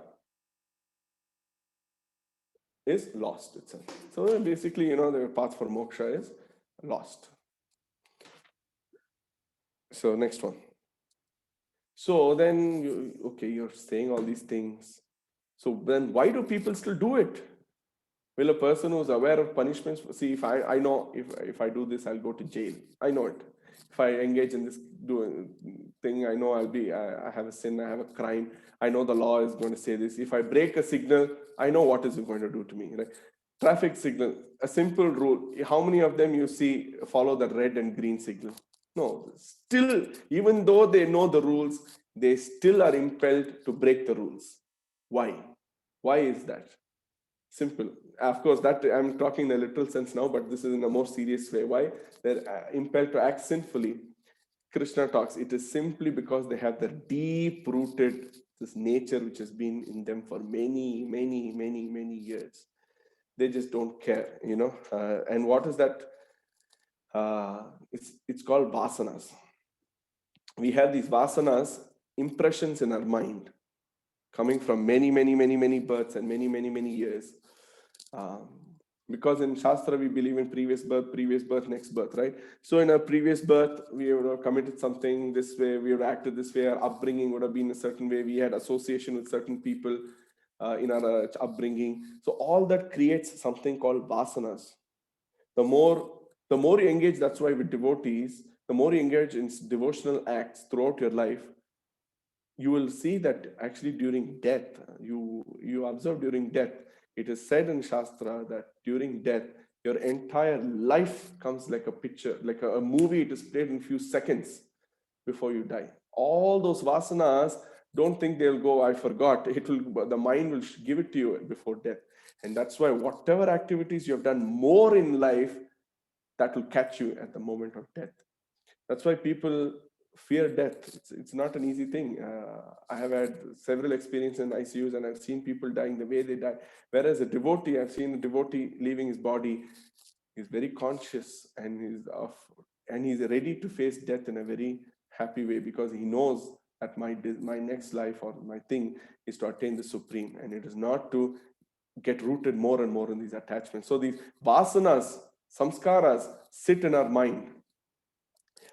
is lost itself. So basically, their path for moksha is lost. So next one. So then, you're saying all these things. So then why do people still do it? Will a person who's aware of punishments, see, if I know if I do this, I'll go to jail. I know it. If I engage in this thing, I know I have a sin, I have a crime. I know the law is going to say this. If I break a signal, I know what is it going to do to me. Right? traffic signal, a simple rule. How many of them you see follow the red and green signal? No, still, even though they know the rules, they still are impelled to break the rules. Why? Why is that? Simple. Of course, that I'm talking in a literal sense now, but this is in a more serious way. Why? They're impelled to act sinfully. Krishna talks, it is simply because they have the deep rooted this nature which has been in them for many, many, many, many years. They just don't care, and what is that? It's called vasanas. We have these vasanas, impressions in our mind, coming from many, many, many, many births and many, many, many years. Um, because in Shastra, we believe in previous birth, next birth, right? So in our previous birth, we would have committed something this way, we would have acted this way, our upbringing would have been a certain way, we had association with certain people in our upbringing. So all that creates something called vasanas. The more you engage, that's why with devotees, the more you engage in devotional acts throughout your life, you will see that actually during death, you observe during death, it is said in Shastra that during death, your entire life comes like a picture, like a movie. It is played in few seconds before you die. All those vasanas, don't think they'll go, I forgot. The mind will give it to you before death. And that's why whatever activities you have done more in life, that will catch you at the moment of death. That's why people fear death. It's not an easy thing. I have had several experiences in ICUs, and I've seen people dying the way they die. Whereas a devotee, I've seen a devotee leaving his body, he's very conscious and he's ready to face death in a very happy way, because he knows that my next life or my thing is to attain the supreme, and it is not to get rooted more and more in these attachments. So these vasanas, samskaras, sit in our mind.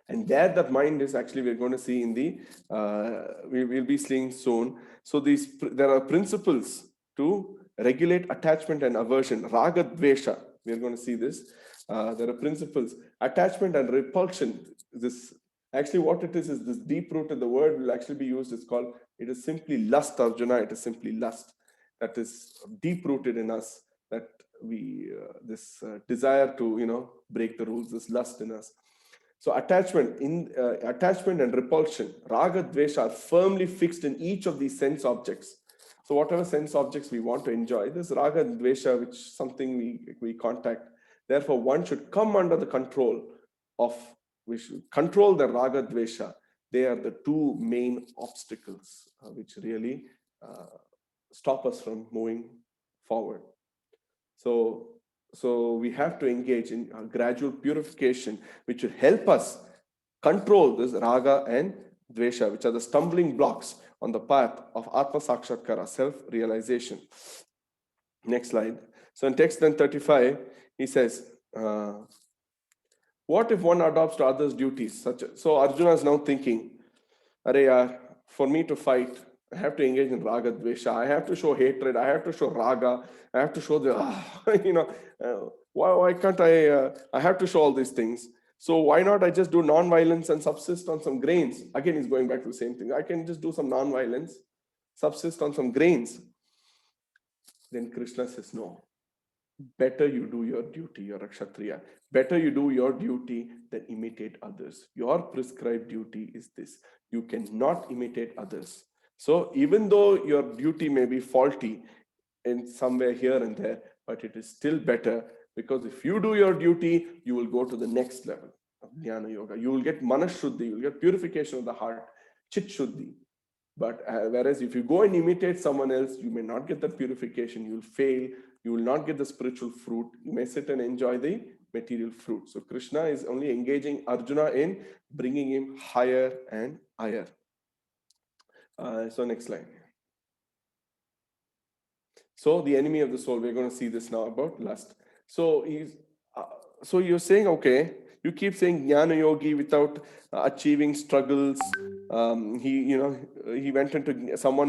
And there that mind is actually, we're going to see in the, we will be seeing soon. So there are principles to regulate attachment and aversion, raga dvesha. We're going to see this. There are principles, attachment and repulsion. This actually what it is this deep rooted, the word will actually be used, it's called, it is simply lust, Arjuna. It is simply lust that is deep rooted in us, that we, this desire to, break the rules, this lust in us. So attachment and repulsion, raga, dvesha, are firmly fixed in each of these sense objects. So whatever sense objects we want to enjoy, this raga and dvesha, which is something we contact. Therefore, one should come under the control of, we should control the raga, dvesha. They are the two main obstacles which really stop us from moving forward. So we have to engage in a gradual purification, which will help us control this raga and dvesha, which are the stumbling blocks on the path of Atma Sakshatkara, self-realization. Next slide. So in text 35, he says, what if one adopts to others' duties? So Arjuna is now thinking, for me to fight, I have to engage in raga dvesha. I have to show hatred. I have to show raga. I have to show why can't I have to show all these things. So why not I just do non-violence and subsist on some grains? Again, he's going back to the same thing. I can just do some non-violence, subsist on some grains. Then Krishna says, no. Better you do your duty, you're a Kshatriya. Better you do your duty than imitate others. Your prescribed duty is this. You cannot imitate others. So even though your duty may be faulty in somewhere here and there, but it is still better, because if you do your duty, you will go to the next level of Jnana Yoga. You will get Manashuddhi, you will get purification of the heart, Chit Shuddhi. But whereas if you go and imitate someone else, you may not get that purification, you will fail, you will not get the spiritual fruit, you may sit and enjoy the material fruit. So Krishna is only engaging Arjuna in bringing him higher and higher. So next slide. So the enemy of the soul, we're going to see this now about lust. So so you're saying, okay, you keep saying Jnana Yogi without achieving struggles. Someone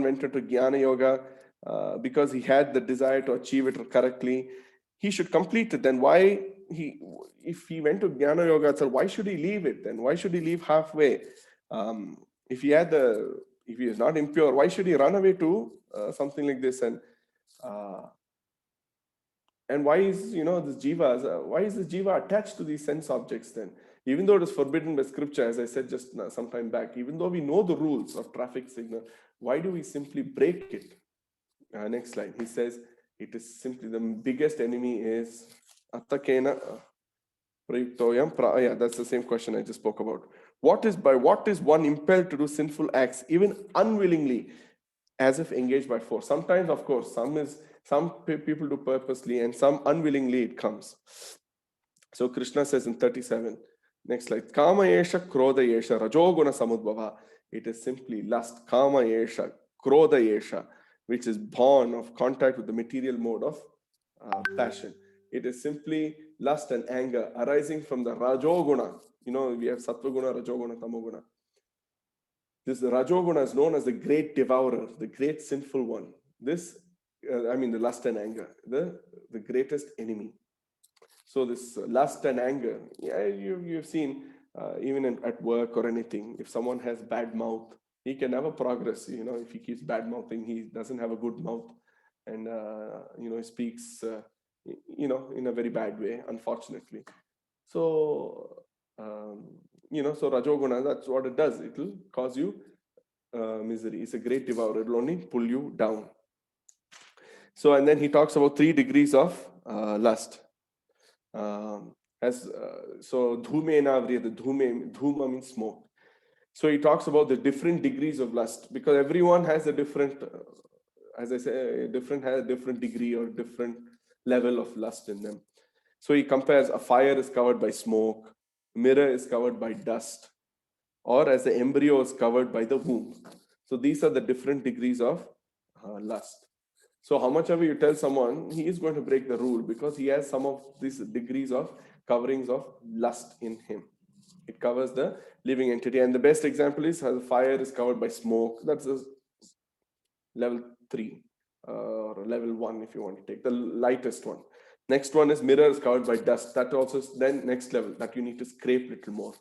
went into Jnana Yoga because he had the desire to achieve it correctly. He should complete it. Then if he went to Jnana Yoga, so why should he leave it then? Why should he leave halfway? If he is not impure, why should he run away to something like this? And And why is, this jiva, why is this jiva attached to these sense objects then? Even though it is forbidden by scripture, as I said just some time back, even though we know the rules of traffic signal, why do we simply break it? Next slide. He says it is simply the biggest enemy is atakena prayuktoyam. Yeah, that's the same question I just spoke about. What is one impelled to do sinful acts, even unwillingly, as if engaged by force? Sometimes, of course, some people do purposely, and some unwillingly it comes. So Krishna says in 37, next slide, Kama yesha krodha yesha rajoguna samudbhava. It is simply lust. Kama yesha krodha yesha, which is born of contact with the material mode of passion. It is simply lust and anger arising from the rajoguna. We have sattva-guna, rajoguna, tamoguna. This rajoguna is known as the great devourer, the great sinful one. This, the lust and anger, the greatest enemy. So this lust and anger, yeah, you've seen even at work or anything, if someone has bad mouth, he can never progress. If he keeps bad mouthing, he doesn't have a good mouth, and he speaks, in a very bad way, unfortunately. So so rajoguna, that's what it does. It will cause you misery. It's a great devourer. It will only pull you down. So, and then he talks about 3 degrees of lust. So dhumena vriyate, dhuma means smoke. So he talks about the different degrees of lust, because everyone has a different, as I say, has a different degree or different level of lust in them. So he compares a fire is covered by smoke, mirror is covered by dust, or as the embryo is covered by the womb. So these are the different degrees of lust. So how much ever you tell someone, he is going to break the rule because he has some of these degrees of coverings of lust in him. It covers the living entity. And the best example is how the fire is covered by smoke. That's a level 3 or level 1 if you want to take the lightest one. Next one is mirror is covered by dust. That also is then next level that you need to scrape a little more.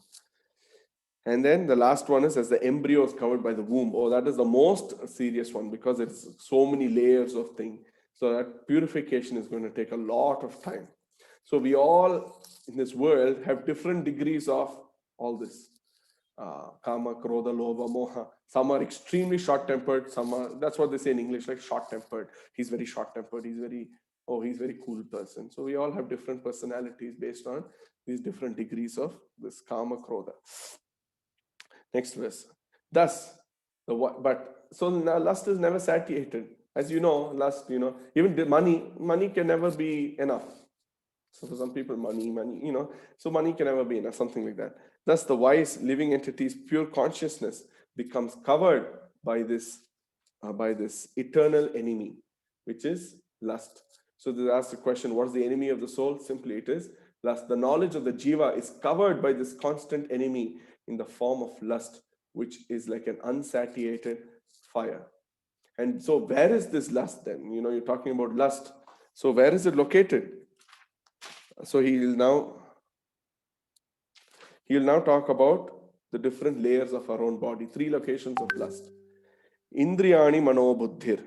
And then the last one is as the embryo is covered by the womb. Oh, that is the most serious one because it's so many layers of thing. So that purification is going to take a lot of time. So we all in this world have different degrees of all this. Kama, Krodha, Lobha, Moha. Some are extremely short-tempered. Some are, that's what they say in English, like short-tempered. He's very short-tempered. He's very cool person. So we all have different personalities based on these different degrees of this Kama, Krodha. Next verse. Thus, so now lust is never satiated. As you know, lust, even the money can never be enough. So for some people, money, so money can never be enough, something like that. Thus, the wise living entity's pure consciousness becomes covered by this eternal enemy, which is lust. So they ask the question, what is the enemy of the soul? Simply, it is lust. The knowledge of the jiva is covered by this constant enemy in the form of lust, which is like an unsatiated fire. And so where is this lust then? You're talking about lust. So where is it located? So he'll now talk about the different layers of our own body, 3 locations of lust. Indriyani mano buddhir.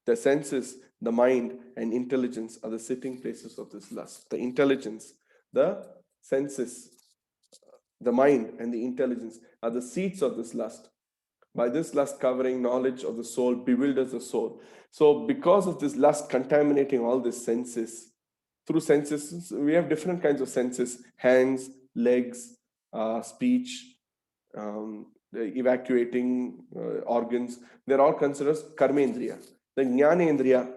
The senses, the mind, and intelligence are the sitting places of this lust. The intelligence, the senses, the mind, and the intelligence are the seats of this lust. By this lust covering, knowledge of the soul bewilders the soul. So because of this lust contaminating all the senses, through senses, we have different kinds of senses: hands, legs, speech, evacuating organs. They're all considered karmendriya. The jnanendriya,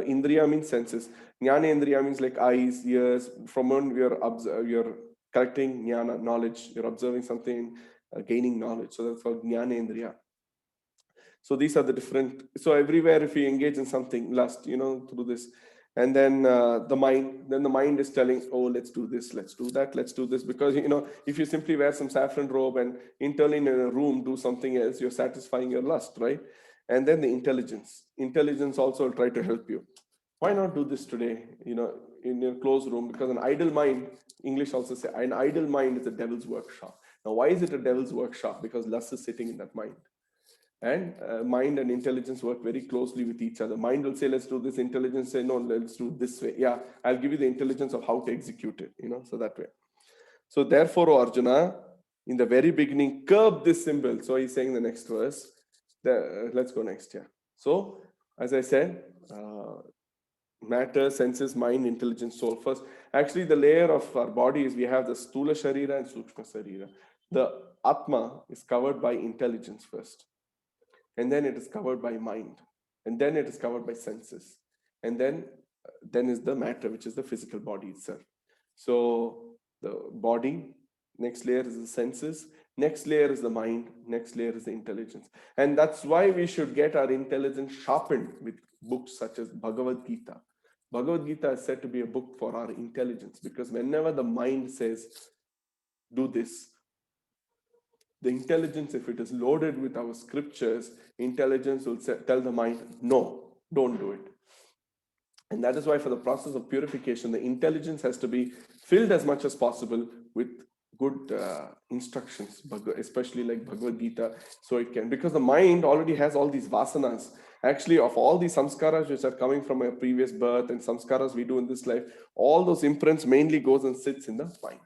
indriya means senses. Jnanendriya means like eyes, ears. From when you're collecting jnana, knowledge, you're observing something, gaining knowledge. So that's called jnanendriya. So these are the different. So everywhere, if we engage in something, lust, through this, and then the mind is telling, oh, let's do this, let's do that, let's do this, because if you simply wear some saffron robe and internally in a room do something else, you're satisfying your lust, right? And then the intelligence also will try to help you. Why not do this today, in your closed room? Because an idle mind, English also say, an idle mind is a devil's workshop. Now, why is it a devil's workshop? Because lust is sitting in that mind. And mind and intelligence work very closely with each other. Mind will say, let's do this. Intelligence say, no, let's do this way. Yeah, I'll give you the intelligence of how to execute it, so that way. So therefore, Arjuna, in the very beginning, curb this symbol. So he's saying the next verse. Let's go next, yeah. So, as I said, matter, senses, mind, intelligence, soul. First, actually, the layer of our body is we have the Stula Sharira and Sukshma Sharira. The Atma is covered by intelligence first, and then it is covered by mind, and then it is covered by senses, and then is the matter, which is the physical body itself. So the body, next layer is the senses, next layer is the mind, next layer is the intelligence. And that's why we should get our intelligence sharpened with books such as Bhagavad Gita. Bhagavad Gita is said to be a book for our intelligence, because whenever the mind says, do this, the intelligence, if it is loaded with our scriptures, intelligence will tell the mind, no, don't do it. And that is why, for the process of purification, the intelligence has to be filled as much as possible with good instructions, especially like Bhagavad Gita, so it can, because the mind already has all these vasanas. Actually, of all these samskaras which are coming from a previous birth and samskaras we do in this life, all those imprints mainly goes and sits in the mind.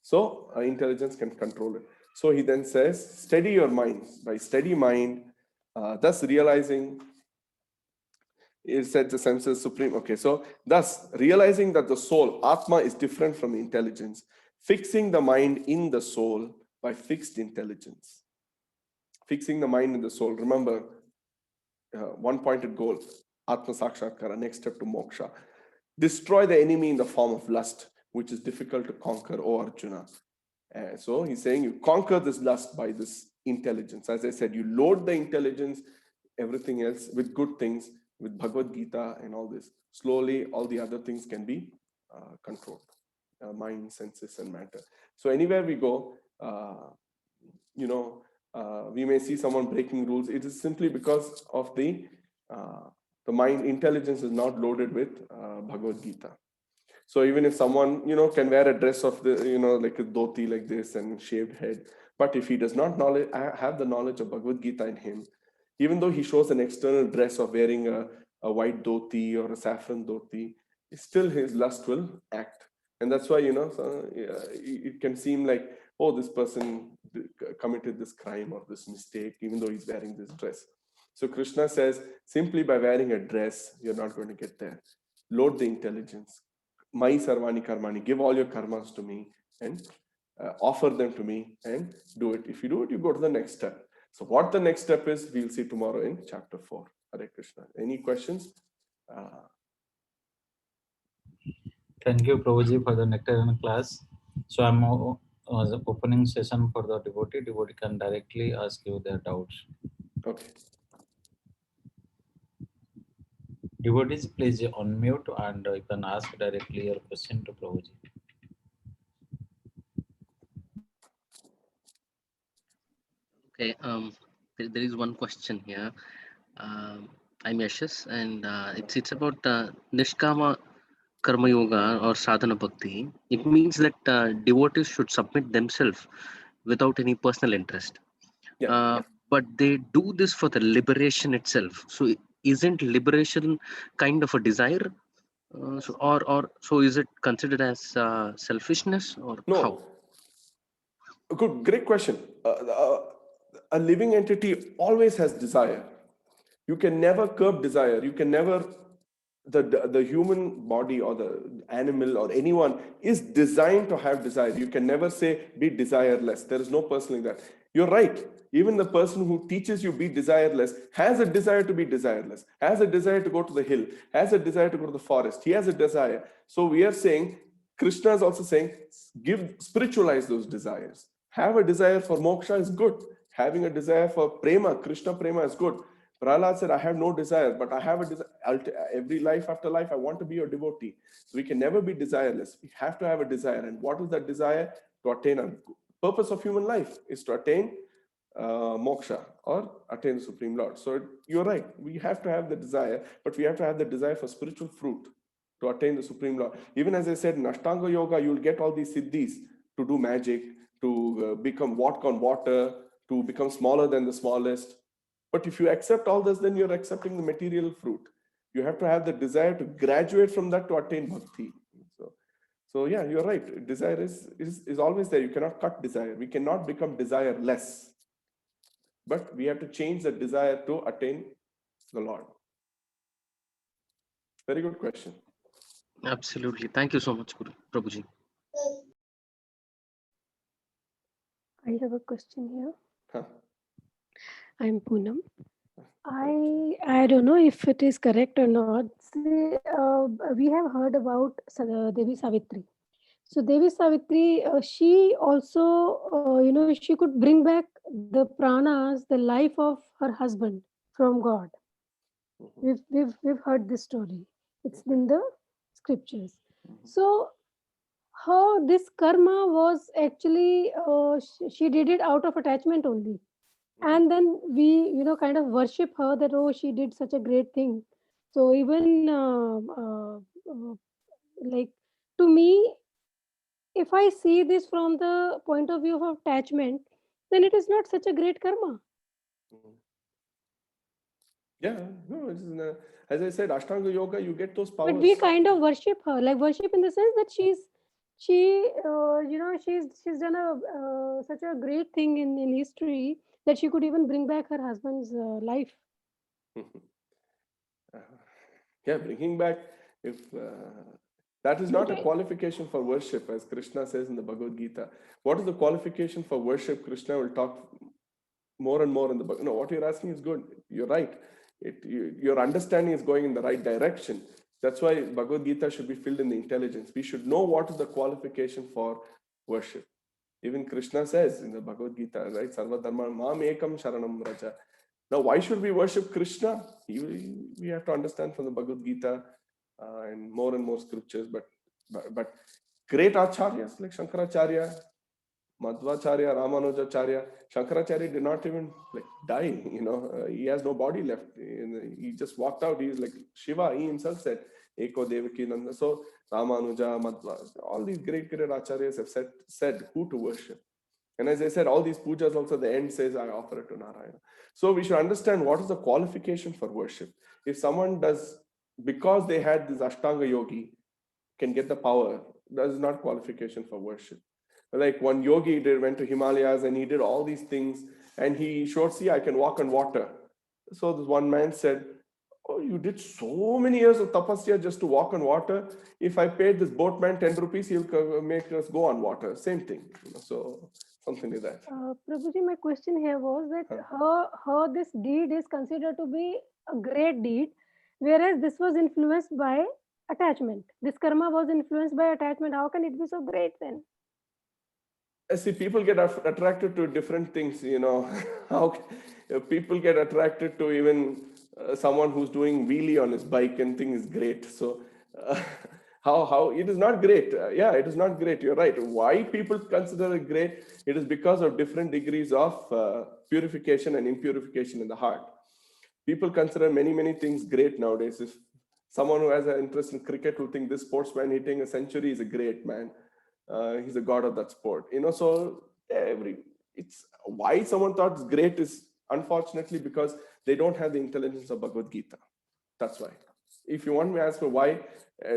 So intelligence can control it. So he then says, steady your mind. By steady mind, thus realizing, it said the senses supreme. Okay, so thus realizing that the soul, Atma, is different from the intelligence, fixing the mind in the soul by fixed intelligence. Fixing the mind in the soul. Remember, one-pointed goal, Atma Sakshatkara, next step to moksha. Destroy the enemy in the form of lust, which is difficult to conquer, O Arjuna. So he's saying you conquer this lust by this intelligence. As I said, you load the intelligence, everything else with good things, with Bhagavad Gita and all this. Slowly, all the other things can be controlled. Mind, senses, and matter. So anywhere we go, we may see someone breaking rules. It is simply because of the mind. Intelligence is not loaded with Bhagavad Gita. So even if someone, can wear a dress of the, like a dhoti like this and shaved head, but if he does not have the knowledge of Bhagavad Gita in him, even though he shows an external dress of wearing a white dhoti or a saffron dhoti, still his lust will act. And that's why, it can seem like, oh, this person committed this crime or this mistake, even though he's wearing this dress. So Krishna says, simply by wearing a dress, you're not going to get there. Load the intelligence. Mai sarvani karmani, give all your karmas to me and offer them to me and do it. If you do it, you go to the next step. So what the next step is, we'll see tomorrow in chapter 4. Hare Krishna. Any questions? Thank you, Prabhuji, for the nectarian class. So I'm the opening session for the devotee. Devotee can directly ask you their doubts. Okay. Devotees, please unmute and you can ask directly your question to Prabhuji. Okay, there is one question here. I'm Yashas, and it's about Nishkama Karma Yoga or Sadhana Bhakti. It means that devotees should submit themselves without any personal interest. Yeah. But they do this for the liberation itself. So isn't liberation kind of a desire? So is it considered as selfishness or how? No. Good, great question. A living entity always has desire. You can never curb desire. You can never, the human body or the animal or anyone is designed to have desire. You can never say be desireless. There is no person like that. You're right. Even the person who teaches you be desireless has a desire to be desireless, has a desire to go to the hill, has a desire to go to the forest. He has a desire. So we are saying, Krishna is also saying, spiritualize those desires. Have a desire for moksha is good. Having a desire for prema, Krishna prema is good. Prahlad said, I have no desire, but I have a desire. Every life after life, I want to be your devotee. So we can never be desireless. We have to have a desire. And what is that desire? To attain a purpose of human life is to attain moksha or attain the Supreme Lord. So you're right. We have to have the desire, but we have to have the desire for spiritual fruit to attain the Supreme Lord. Even as I said, in Ashtanga Yoga, you'll get all these siddhis to do magic, to walk on water, to become smaller than the smallest. But if you accept all this, then you're accepting the material fruit. You have to have the desire to graduate from that to attain bhakti. So yeah, you're right. Desire is always there. You cannot cut desire. We cannot become desireless. But we have to change the desire to attain the Lord. Very good question. Absolutely. Thank you so much, Guru Prabhuji. I have a question here. Huh. I'm Poonam. I don't know if it is correct or not. We have heard about Devi Savitri. So Devi Savitri, she also, she could bring back the pranas, the life of her husband from God. We've heard this story. It's in the scriptures. So how this karma was actually, she did it out of attachment only. And then we, kind of worship her that, oh, she did such a great thing. So even like to me, if I see this from the point of view of attachment, then it is not such a great karma. Yeah, no, as I said, Ashtanga Yoga, you get those powers. But we kind of worship her, like worship in the sense that she's done such a great thing in history that she could even bring back her husband's life. Yeah, bringing back, if that is not a qualification for worship, as Krishna says in the Bhagavad Gita. What is the qualification for worship? Krishna will talk more and more in the Bhagavad. No, what you're asking is good. You're right. Your understanding is going in the right direction. That's why Bhagavad Gita should be filled in the intelligence. We should know what is the qualification for worship. Even Krishna says in the Bhagavad Gita, right? Sarva dharma mam ekam sharanam raja. Now, why should we worship Krishna? We have to understand from the Bhagavad Gita and more scriptures. But great acharyas like Shankaracharya, Madhvacharya, Ramanujacharya, Shankaracharya did not even die. He has no body left. He just walked out. He's like Shiva. He himself said, Eko Devaki Nanda. So Ramanuja, Madhva, all these great acharyas have said who to worship. And as I said, all these pujas also, the end says, I offer it to Narayana. So we should understand what is the qualification for worship. If someone does, because they had this Ashtanga yogi, can get the power, that is not qualification for worship. Like one yogi went to Himalayas and he did all these things and he showed, see, I can walk on water. So this one man said, oh, you did so many years of tapasya just to walk on water. If I paid this boatman 10 rupees, he'll make us go on water. Same thing. So something like that. Prabhuji, my question here was that her this deed is considered to be a great deed, whereas this was influenced by attachment. This karma was influenced by attachment. How can it be so great then? See, people get attracted to different things, how people get attracted to even someone who's doing wheelie on his bike and think is great. So how it is not great. Yeah, it is not great. You're right. Why people consider it great? It is because of different degrees of purification and impurification in the heart. People consider many things great nowadays. If someone who has an interest in cricket will think this sportsman hitting a century is a great man. He's a god of that sport. So it's why someone thought it's great is unfortunately because they don't have the intelligence of Bhagavad Gita. That's why. If you want me to ask for why,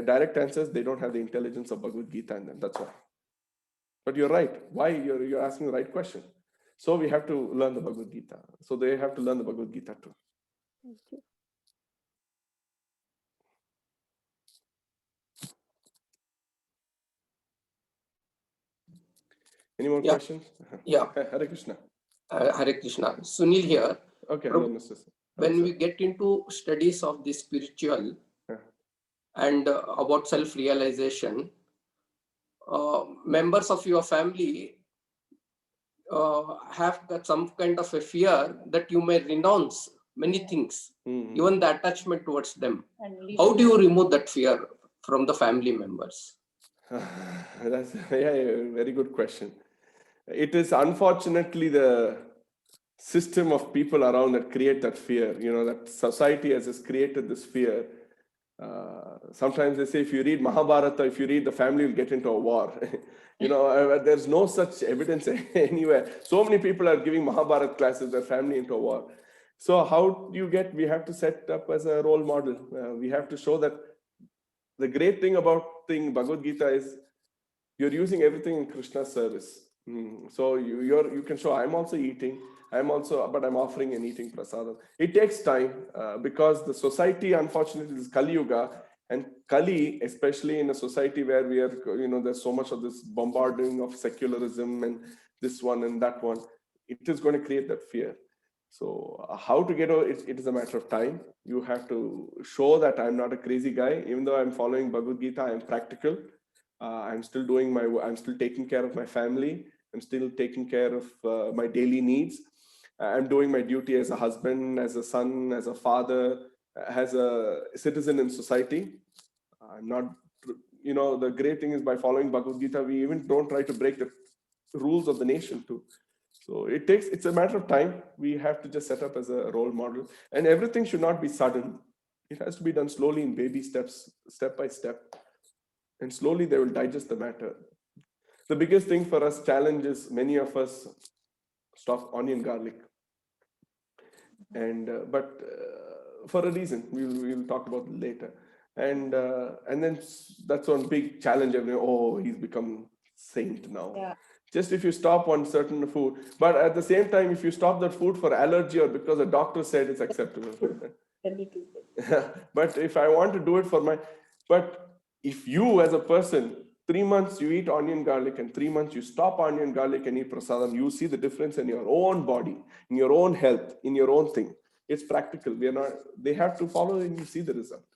direct answers, they don't have the intelligence of Bhagavad Gita in them. That's why. But you're right. Why? You're asking the right question. So we have to learn the Bhagavad Gita. So they have to learn the Bhagavad Gita too. Thank you. Any more questions? Yeah. Hare Krishna. Hare Krishna. Sunil here. Okay. Hello, Mr. When we get into studies of the spiritual and about self-realization, members of your family have got some kind of a fear that you may renounce many things, even the attachment towards them. How do you remove that fear from the family members? That's a very good question. It is unfortunately the system of people around that create that fear. That society has created this fear. Sometimes they say if you read Mahabharata, if you read, the family will get into a war. There's no such evidence anywhere. So many people are giving Mahabharata classes, their family into a war. So how do you get? We have to set up as a role model. We have to show that the great thing about Bhagavad Gita is you're using everything in Krishna's service. So you can show I'm also eating. But I'm offering and eating prasadam. It takes time because the society, unfortunately, is Kali Yuga, and Kali, especially in a society where we are, there's so much of this bombarding of secularism and this one and that one. It is going to create that fear. So how to get over it? It is a matter of time. You have to show that I'm not a crazy guy. Even though I'm following Bhagavad Gita, I'm practical. I'm still I'm still taking care of my family. I'm still taking care of my daily needs. I'm doing my duty as a husband, as a son, as a father, as a citizen in society. I'm not, the great thing is by following Bhagavad Gita, we even don't try to break the rules of the nation too. So it's a matter of time. We have to just set up as a role model, and everything should not be sudden. It has to be done slowly in baby steps, step by step, and slowly they will digest the matter. The biggest thing for us challenge is many of us stop onion garlic, and for a reason we'll talk about it later, and then that's one big challenge. He's become saint now. Yeah. Just if you stop one certain food, but at the same time, if you stop that food for allergy or because a doctor said it's acceptable. Then it is good. But if I want to do it but if you as a person, 3 months you eat onion garlic and 3 months you stop onion garlic and eat prasadam, you see the difference in your own body, in your own health, in your own thing. It's practical. They have to follow and you see the result.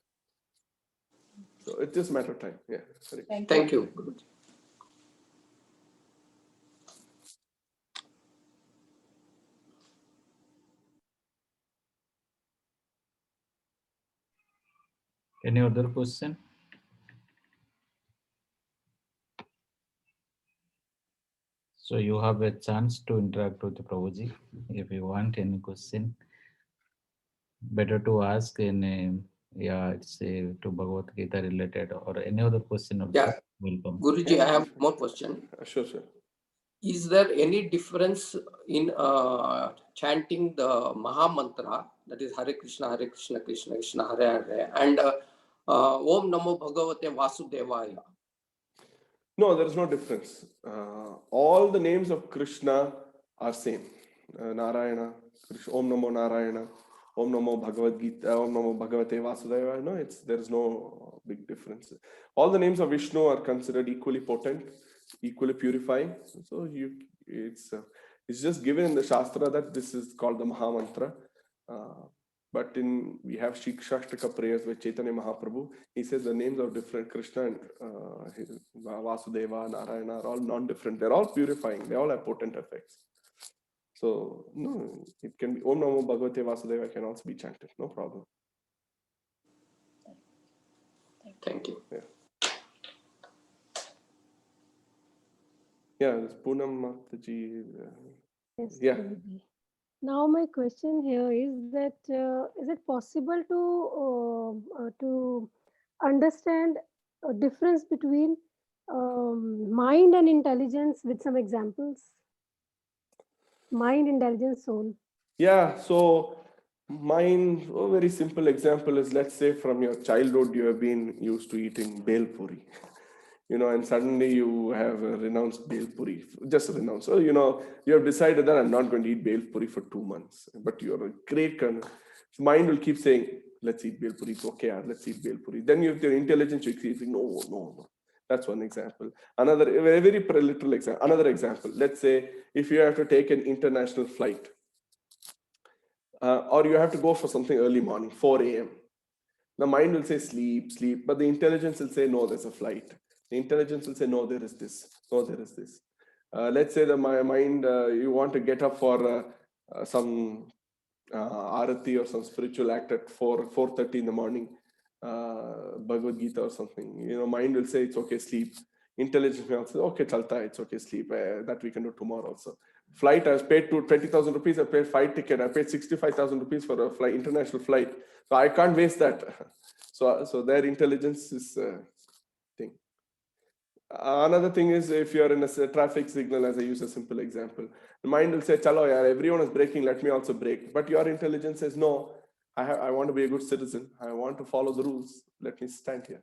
So it's just a matter of time. Yeah. Sorry. Thank you. Any other question? So you have a chance to interact with Prabhuji. If you want any question, better to ask in it's to Bhagavad Gita related or any other question also. Yeah. Welcome. Guruji, I have more question. Sure. Is there any difference in chanting the Maha Mantra, that is Hare Krishna, Krishna Krishna, Hare Hare, and Om Namo Bhagavate Vasudevaya? No, there is no difference. All the names of Krishna are same. Narayana, Krishna, Om Namo Narayana, Om Namo Bhagavad Gita, Om Namo Bhagavate Vasudevaya. No, there is no big difference. All the names of Vishnu are considered equally potent, equally purifying. So it's just given in the Shastra that this is called the Maha Mantra. But we have Shikshashtaka prayers with Chaitanya Mahaprabhu. He says the names are different. Krishna and Vasudeva, Narayana are all non-different. They're all purifying. They all have potent effects. So no, it can be Om Namo Bhagavate Vasudeva can also be chanted. No problem. Thank you. Yeah, this Poonam Mataji. Yes, Yeah. Prabhuji. Now my question here is that is it possible to understand a difference between mind and intelligence with some examples? Mind, intelligence, soul. Yeah, so mine, a very simple example is, let's say from your childhood, you have been used to eating bel puri, and suddenly you have renounced bel puri, just renounced. So, you have decided that I'm not going to eat bel puri for 2 months, but you're a great mind will keep saying, let's eat bel puri, it's okay, let's eat bel puri. Then you have your intelligence, you keep saying, no. That's one example. Another very, very literal example. Another example. Let's say if you have to take an international flight, or you have to go for something early morning, 4 a.m. The mind will say sleep, but the intelligence will say no, there's a flight. The intelligence will say no, there is this. No, there is this. Let's say that my mind, you want to get up for some arati or some spiritual act at 4:30 in the morning, Bhagavad Gita or something. Mind will say it's okay, sleep. Intelligence will say okay, chalta, it's okay, sleep. That we can do tomorrow also. Flight, I was paid to 20,000 rupees. I paid flight ticket. I paid 65,000 rupees for a international flight. So I can't waste that. So their intelligence is thing. Another thing is, if you're in a traffic signal, as I use a simple example, the mind will say, "Chalo, yaar, everyone is braking, let me also brake." But your intelligence says, "No, I want to be a good citizen. I want to follow the rules. Let me stand here."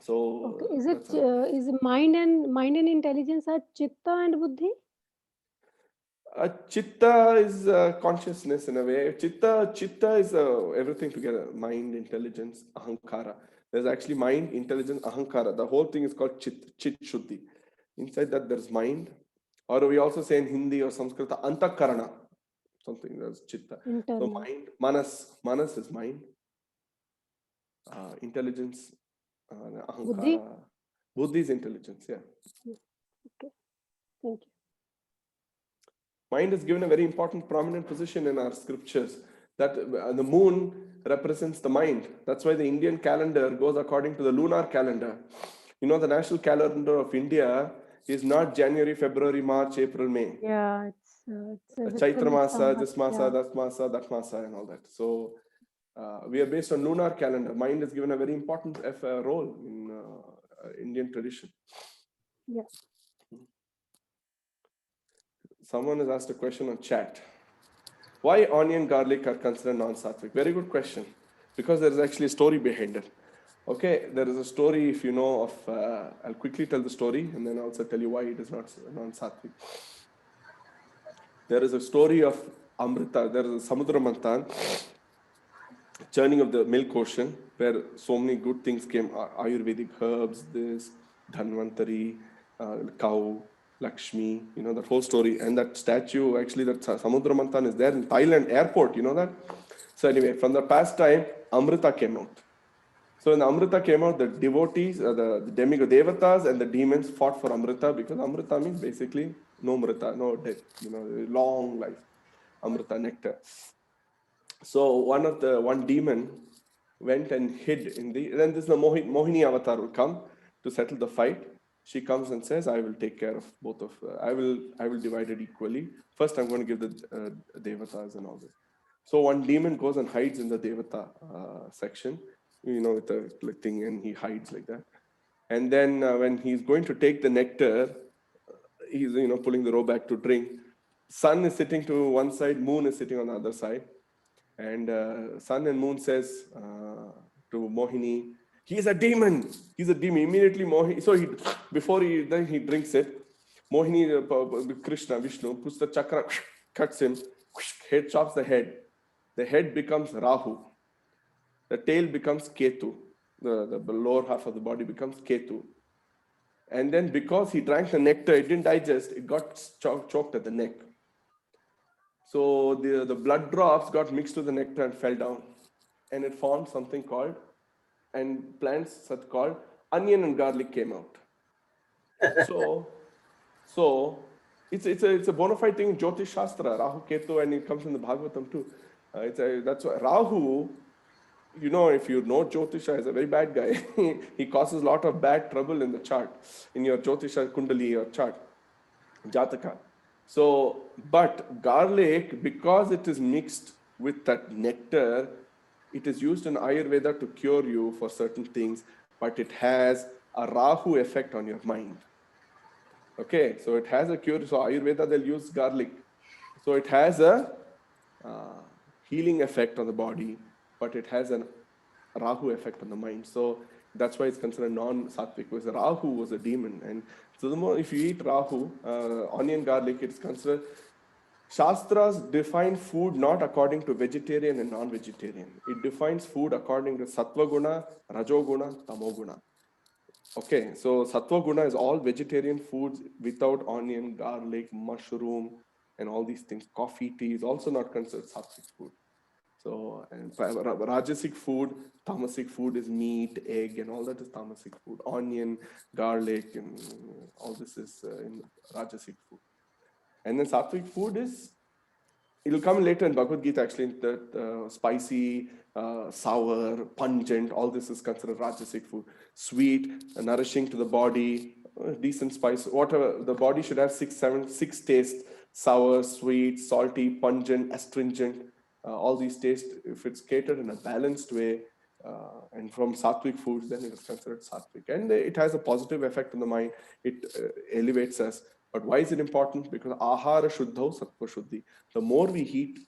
So Okay. that's how. Is mind and intelligence are chitta and buddhi? Chitta is consciousness in a way. Chitta is everything together: mind, intelligence, ahankara. There's actually mind, intelligence, ahankara. The whole thing is called chit shuddhi. Inside that, there's mind, or we also say in Hindi or Sanskrit, antakarana. Something that's chitta. So Internal. mind, manas is mind. Intelligence, Buddhi? ahankara. Buddhi is intelligence. Yeah. Okay. Thank you. Mind is given a very important prominent position in our scriptures, that the moon represents the mind. That's why the Indian calendar goes according to the lunar calendar. You know, the national calendar of India is not January, February, March, April, May. Yeah, it's a Chaitra different Masa, summer. this Masa, that Masa, and all that. So we are based on lunar calendar. Mind is given a very important role in Indian tradition. Yeah. Someone has asked a question on chat. Why onion, garlic are considered non-sattvic? Very good question. Because there is actually a story behind it. Okay, there is a story, if you know of, I'll quickly tell the story and then also tell you why it is not non-sattvic. There is a story of Amrita. There is a Samudra Manthan, churning of the milk ocean, where so many good things came, Ayurvedic herbs, this, Dhanvantari, cow, Lakshmi, you know, that whole story. And that statue, actually, that Samudra Manthan is there in Thailand airport, you know that? So anyway, from the past time, Amrita came out. So when Amrita came out, the devotees, the demigod devatas and the demons fought for Amrita, because Amrita means basically no Mrita, no death, you know, long life, Amrita, nectar. So one demon went and hid in the, then this the Mohini avatar will come to settle the fight. She comes and says, "I will take care of both of, I will divide it equally. First, I'm going to give the devatas and all this." So one demon goes and hides in the devata section, you know, with the thing, and he hides like that. And then when he's going to take the nectar, he's, you know, pulling the robe back to drink. Sun is sitting to one side, moon is sitting on the other side. And Sun and Moon says to Mohini, "He's a demon. He's a demon." Immediately, Mohini. So before he drinks it, Mohini, Krishna, Vishnu, puts the chakra, cuts him, head chops the head. The head becomes Rahu. The tail becomes Ketu. The lower half of the body becomes Ketu. And then because he drank the nectar, it didn't digest. It got choked at the neck. So the blood drops got mixed with the nectar and fell down, and it formed something called, and plants such called onion and garlic came out. So it's a bona fide thing in Jyotish Shastra, Rahu Ketu, and it comes in the Bhagavatam too. That's why Rahu, you know, if you know Jyotisha, is a very bad guy. He causes a lot of bad trouble in the chart, in your Jyotisha Kundali or chart, Jataka. So, but garlic, because it is mixed with that nectar, it is used in Ayurveda to cure you for certain things, but it has a Rahu effect on your mind. Okay, so it has a cure. So Ayurveda, they'll use garlic. So it has a healing effect on the body, but it has an Rahu effect on the mind. So that's why it's considered non-sattvic, because Rahu was a demon. And so the more, if you eat Rahu, onion, garlic, it's considered. Shastras define food not according to vegetarian and non-vegetarian. It defines food according to Sattva Guna, Rajo Guna, Tamo Guna. Okay, so Sattva Guna is all vegetarian foods without onion, garlic, mushroom, and all these things. Coffee, tea is also not considered sattvic food. So, and Rajasic food, tamasic food is meat, egg, and all that is tamasic food. Onion, garlic, and all this is in Rajasic food. And then sattvic food is, it'll come later in Bhagavad Gita, actually, that spicy, sour, pungent, all this is considered Rajasic food. Sweet, nourishing to the body, decent spice, whatever. The body should have six tastes: sour, sweet, salty, pungent, astringent. All these tastes, if it's catered in a balanced way, and from sattvic foods, then it is considered sattvic. And it has a positive effect on the mind. It elevates us. But why is it important? Because ahara shuddhau sattva shuddhi. The more we eat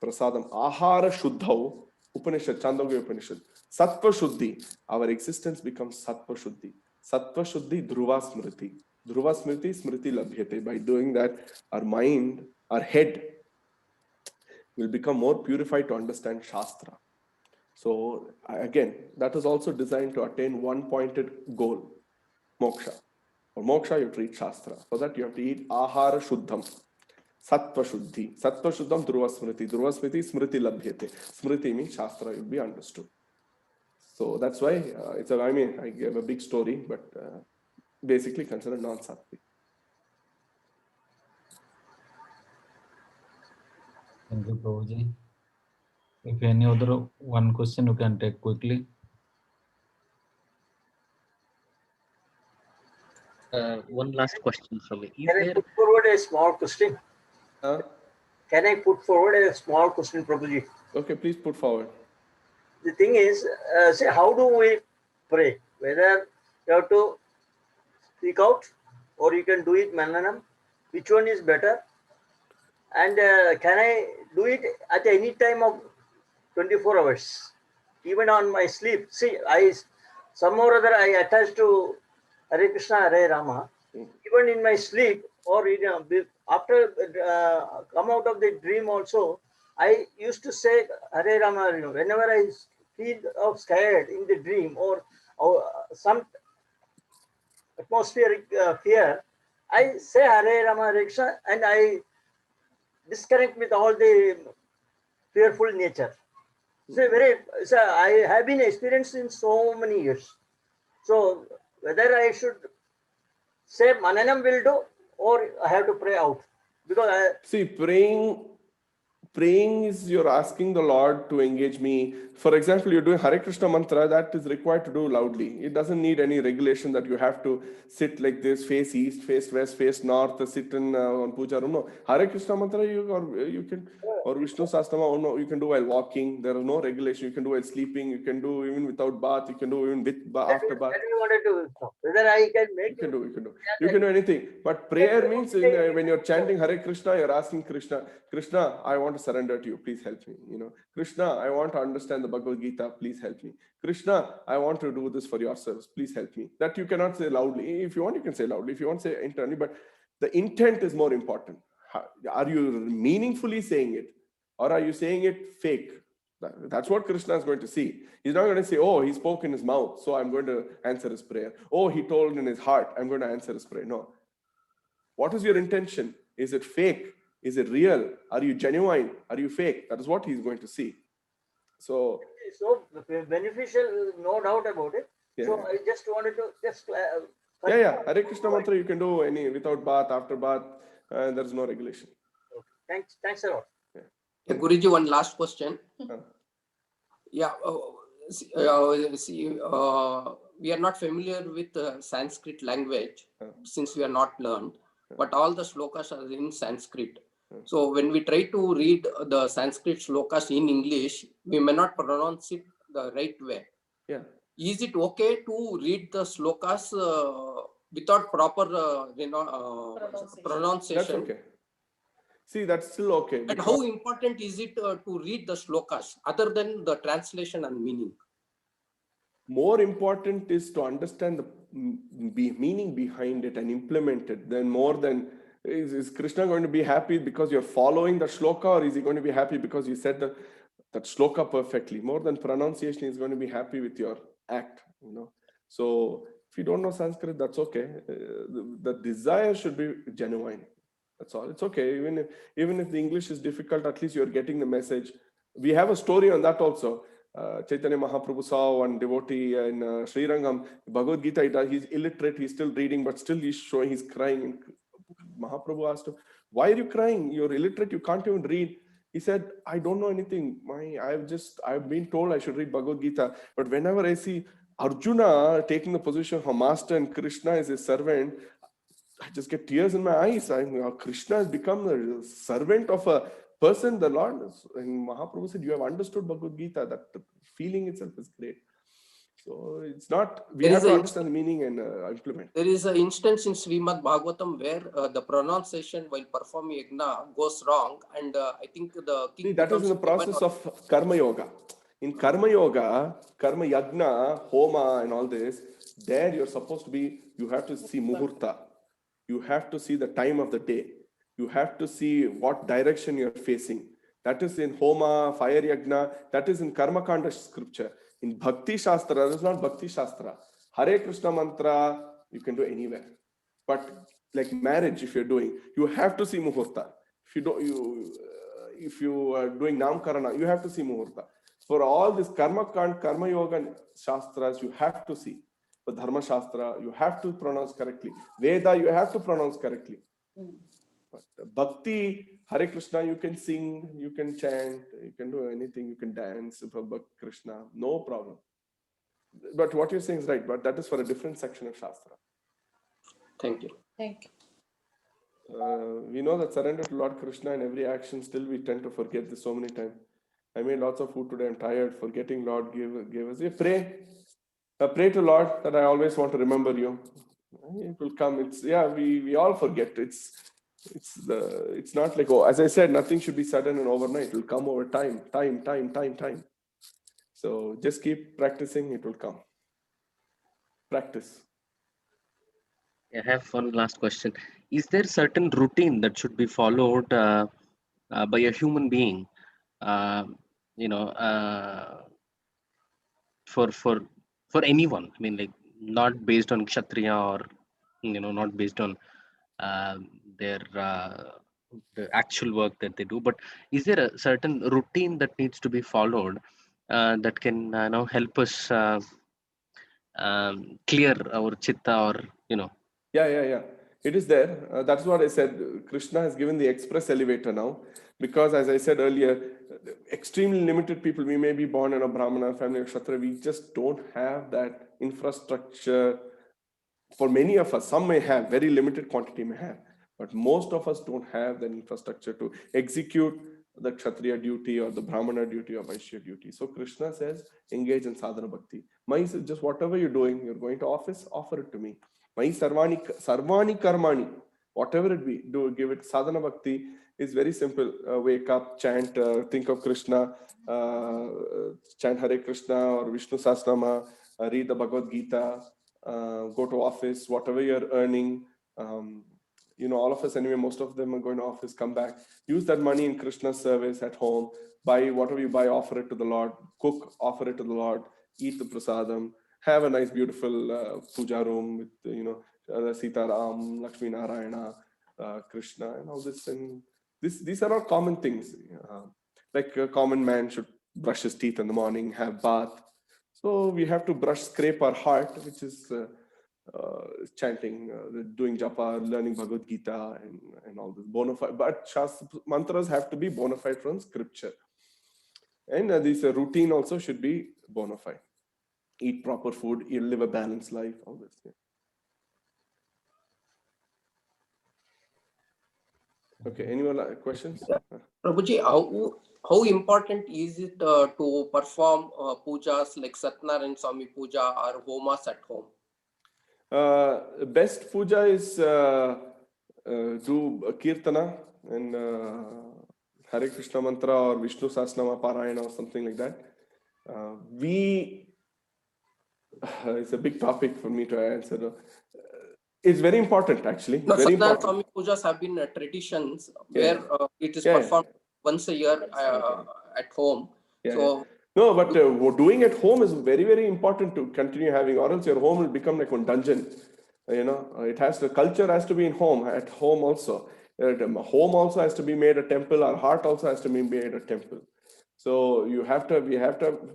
prasadam, ahara shuddhau, Upanishad, Chandogya Upanishad, sattva shuddhi, our existence becomes sattva shuddhi. Sattva shuddhi dhruva smriti. Dhruva smriti, smriti labhyate. By doing that, our mind, our head will become more purified to understand Shastra. So again, that is also designed to attain one pointed goal, moksha. For moksha, you have to eat Shastra. For that, you have to eat ahara shuddham, sattva shuddhi. Sattva shuddham dhruva smriti. Dhruva smriti, smriti labhyate. Smriti means Shastra will be understood. So that's why I gave a big story, but basically considered non-sattvic. Thank you, Prabhuji. If any other one question you can take quickly. One last question from me. Can I put forward a small question? Can I put forward a small question, Prabhuji? Okay, please put forward. The thing is, say, how do we pray? Whether you have to speak out or you can do it mananam, which one is better? And can I do it at any time of 24 hours, even on my sleep? See, somehow or other I attach to Hare Krishna, Hare Rama, even in my sleep or after come out of the dream also, I used to say Hare Rama, whenever I feel scared in the dream or some atmospheric fear, I say Hare Rama, Hare Krishna, and I disconnect with all the fearful nature. So I have been experienced in so many years. So whether I should say mananam will do or I have to pray out, because see, praying is you're asking the Lord to engage me. For example, you're doing Hare Krishna mantra, that is required to do loudly. It doesn't need any regulation that you have to sit like this, face east, face west, face north, sit in on puja room. No, Hare Krishna mantra you can, or Vishnu Sahasranama, no, you can do while walking. There is no regulation. You can do while sleeping. You can do even without bath. You can do even with after bath. That we wanted to know. Whether I can make you can do anything. But prayer means when you're chanting Hare Krishna, you're asking Krishna, Krishna, I want to surrender to you. Please help me. Krishna, I want to understand the Bhagavad Gita. Please help me. Krishna, I want to do this for your service. Please help me. That you cannot say loudly. If you want, you can say loudly. If you want, say internally. But the intent is more important. Are you meaningfully saying it, or are you saying it fake? That's what Krishna is going to see. He's not going to say, oh, he spoke in his mouth, so I'm going to answer his prayer. Oh, he told in his heart, I'm going to answer his prayer. No. What is your intention? Is it fake? Is it real? Are you genuine? Are you fake? That is what he's going to see. So beneficial, no doubt about it. Yeah. So I just wanted to Hare Krishna mantra you can do any without bath, after bath. There is no regulation. Okay. Thanks a lot. Guruji, one last question. Yeah, we are not familiar with Sanskrit language since we are not learned, but all the shlokas are in Sanskrit. So when we try to read the Sanskrit shlokas in English, we may not pronounce it the right way. Yeah. Is it okay to read the shlokas without proper pronunciation? That's okay. See, that's still okay. And how important is it to read the shlokas other than the translation and meaning? More important is to understand the meaning behind it and implement it. Then more than is Krishna going to be happy because you're following the shloka, or is he going to be happy because you said that shloka perfectly? More than pronunciation, he's going to be happy with your act. So if you don't know Sanskrit, that's okay. The desire should be genuine. That's all. It's okay. Even if the English is difficult, at least you're getting the message. We have a story on that also. Chaitanya Mahaprabhu saw one devotee in Srirangam, Bhagavad Gita. He's illiterate, he's still reading, but still he's crying. And Mahaprabhu asked him, why are you crying? You're illiterate, you can't even read. He said, I don't know anything. I've been told I should read Bhagavad Gita. But whenever I see Arjuna taking the position of a master and Krishna is his servant, I just get tears in my eyes. Krishna has become the servant of a person, the Lord. And Mahaprabhu said, you have understood Bhagavad Gita. That feeling itself is great. So it's not, we There have is to a understand the meaning and implement. There is an instance in Srimad Bhagavatam where the pronunciation while performing yajna goes wrong, and I think the See, king that is in becomes the demon. process of karma yoga. In karma yoga, karma yagna, homa, and all this, there you're supposed to be, you have to see muhurta. You have to see the time of the day. You have to see what direction you're facing. That is in homa, fire yagna, that is in karma kanda scripture. In bhakti shastra, that is not bhakti shastra. Hare Krishna mantra, you can do anywhere. But like marriage, if you're doing, you have to see muhurta. If you don't, if you are doing namkarana, you have to see muhurta. For all this karma yoga and shastras, you have to see. For dharma shastra, you have to pronounce correctly. Veda, you have to pronounce correctly. But bhakti, Hare Krishna, you can sing, you can chant, you can do anything, you can dance for Krishna, no problem. But what you're saying is right, but that is for a different section of shastra. Thank you. Thank you. We know that surrender to Lord Krishna in every action, still we tend to forget this so many times. I made lots of food today, I'm tired, forgetting Lord give us. You pray to Lord that I always want to remember you. It will come. It's, yeah, we all forget. It's not like, oh, as I said, nothing should be sudden and overnight. It will come over time. So just keep practicing, it will come. Practice. I have one last question. Is there certain routine that should be followed by a human being? You know, for anyone. I mean, like not based on kshatriya or not based on their the actual work that they do. But is there a certain routine that needs to be followed that can help us clear our chitta or Yeah. It is there. That's what I said. Krishna has given the express elevator now. Because as I said earlier, extremely limited people, we may be born in a Brahmana family or Kshatriya, we just don't have that infrastructure. For many of us, some may have, very limited quantity may have, but most of us don't have that infrastructure to execute the Kshatriya duty or the Brahmana duty or Vaishya duty. So Krishna says, engage in sadhana bhakti. Just whatever you're doing, you're going to office, offer it to me. Sarvani karmani, whatever it be, give it. Sadhana bhakti is very simple. Wake up, chant, think of Krishna, chant Hare Krishna or Vishnu Sahasranama, read the Bhagavad Gita, go to office, whatever you're earning. All of us anyway, most of them are going to office, come back, use that money in Krishna's service at home, buy whatever you buy, offer it to the Lord, cook, offer it to the Lord, eat the prasadam, have a nice beautiful puja room with Sita Ram, Lakshmi Narayana, Krishna and all this. And these are all common things. Like a common man should brush his teeth in the morning, have bath. So we have to scrape our heart, which is chanting, doing japa, learning Bhagavad Gita and all this bona fide. But mantras have to be bona fide from scripture. And this routine also should be bona fide. Eat proper food, live a balanced life, all this. Yeah. Okay, any more questions? Prabhuji, how important is it to perform pujas like Satnarayan Swami puja or homas at home? Best puja is do Kirtana and Hare Krishna mantra or Vishnu Sahasranama Parayana or something like that. It's a big topic for me to answer. It's very important, actually. No, very Satnarayan important. Swami pujas have been traditions where it is performed once a year at home. No, but doing at home is very, very important to continue having, or else your home will become like one dungeon. The culture has to be in home, at home also. Home also has to be made a temple, our heart also has to be made a temple. So we have to have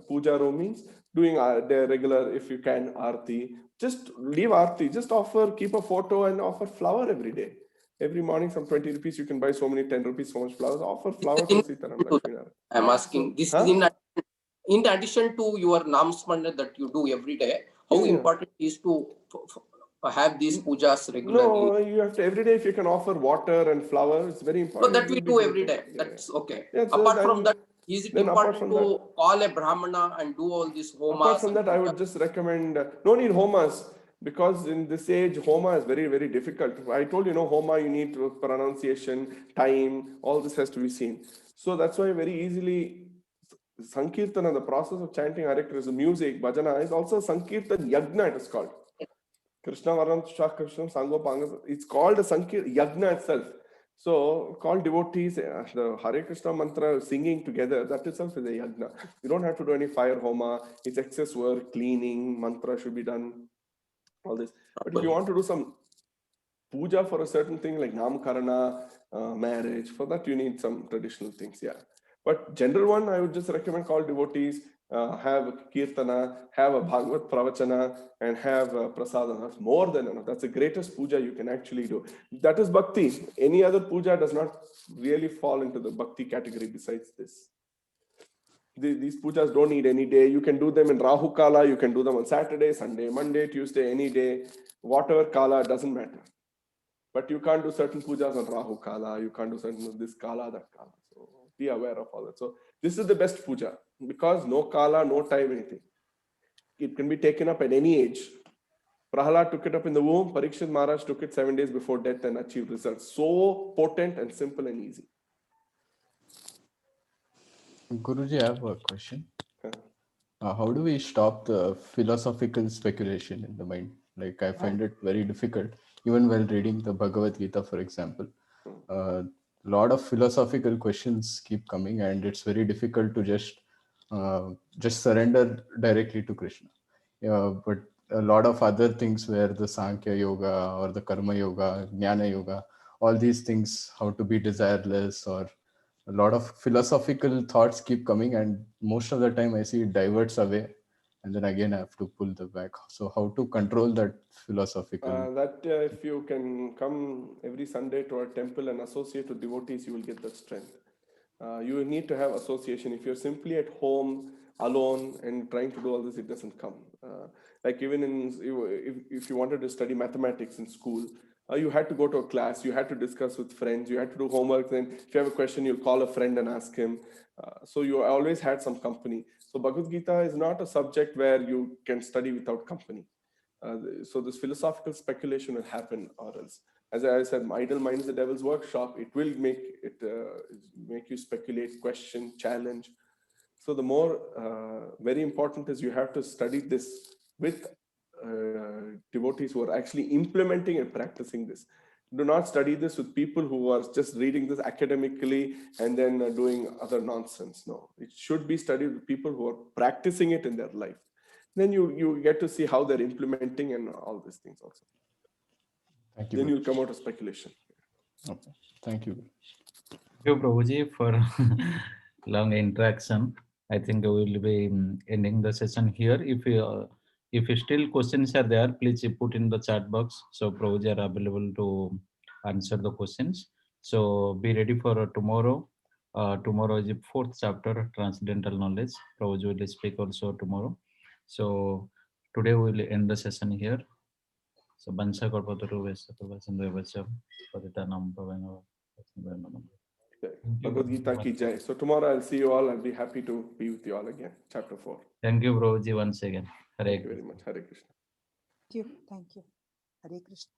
puja room, means doing the regular, if you can, arti. Just leave arti, just keep a photo and offer flower every day. Every morning, some 20 rupees, you can buy so many 10 rupees, so much flowers. Offer flowers to Sitaram Lakshmi. I'm asking, this is in addition to your namsmana that you do every day, how important is to have these pujas regularly? No, you have to every day. If you can offer water and flower, it's very important. No, that we do every day. That's okay. Apart from that, Is it Then apart important from to that, call a Brahmana and do all these homas? apart from and that, I would just recommend no need homas, because in this age homa is very, very difficult. I told you, homa, you need pronunciation, time, all this has to be seen. So that's why very easily Sankirtana, the process of chanting Hare Krishna, music, bhajana is also Sankirtan Yagna, it is called. Krishna Varam Krishna Sango Panga, it's called a Sankirtan Yagna itself. So, called devotees, the Hare Krishna mantra singing together, that itself is a yagna. You don't have to do any fire homa, it's excess work, cleaning, mantra should be done, all this. But if you want to do some puja for a certain thing like Namkarana, marriage, for that you need some traditional things, yeah. But general one, I would just recommend call devotees, have kirtana, have a Bhagavat pravachana, and have prasadana. That's more than enough. That's the greatest puja you can actually do. That is bhakti. Any other puja does not really fall into the bhakti category besides this. These pujas don't need any day. You can do them in Rahu Kala, you can do them on Saturday, Sunday, Monday, Tuesday, any day. Whatever Kala, doesn't matter. But you can't do certain pujas on Rahu Kala, you can't do certain this Kala, that Kala. So be aware of all that. So this is the best puja because no Kala, no time, anything. It can be taken up at any age. Prahalad took it up in the womb, Parikshit Maharaj took it 7 days before death and achieved results. So potent and simple and easy. Guruji, I have a question. How do we stop the philosophical speculation in the mind? Like, I find it very difficult, even while reading the Bhagavad Gita, for example. A lot of philosophical questions keep coming, and it's very difficult to just surrender directly to Krishna. But a lot of other things where the Sankhya Yoga or the Karma Yoga, Jnana Yoga, all these things, how to be desireless, or a lot of philosophical thoughts keep coming, and most of the time I see it diverts away, and then again I have to pull the back. So how to control that philosophical? If you can come every Sunday to our temple and associate with devotees, you will get that strength. You need to have association. If you're simply at home alone and trying to do all this, it doesn't come. Like even if you wanted to study mathematics in school, you had to go to a class, you had to discuss with friends, you had to do homework. Then if you have a question, you'll call a friend and ask him. So you always had some company. So Bhagavad Gita is not a subject where you can study without company. So this philosophical speculation will happen, or else, as I said, idle mind is the devil's workshop. It will make you speculate, question, challenge. So the more very important is you have to study this with devotees who are actually implementing and practicing this. Do not study this with people who are just reading this academically and then doing other nonsense. No, it should be studied with people who are practicing it in their life. Then you get to see how they're implementing and all these things also. Thank you. Then you'll come out of speculation. Okay. Thank you. Thank you, Prabhuji, for long interaction. I think we will be ending the session here. If you still questions are there, please put in the chat box. So Prabhuji are available to answer the questions. So be ready for tomorrow. Tomorrow is the 4th chapter, Transcendental Knowledge. Prabhuji will speak also tomorrow. So today we will end the session here. So Bansha Korpaturu Vesa Prabhasan Vevacham Paditanam Pavano. Bhagavad Gita ki jai. So tomorrow I'll see you all. I'll be happy to be with you all again. Chapter 4. Thank you, Prabhuji, once again. Hare Thank you very much. Hare Krishna. Thank you. Thank you. Hare Krishna.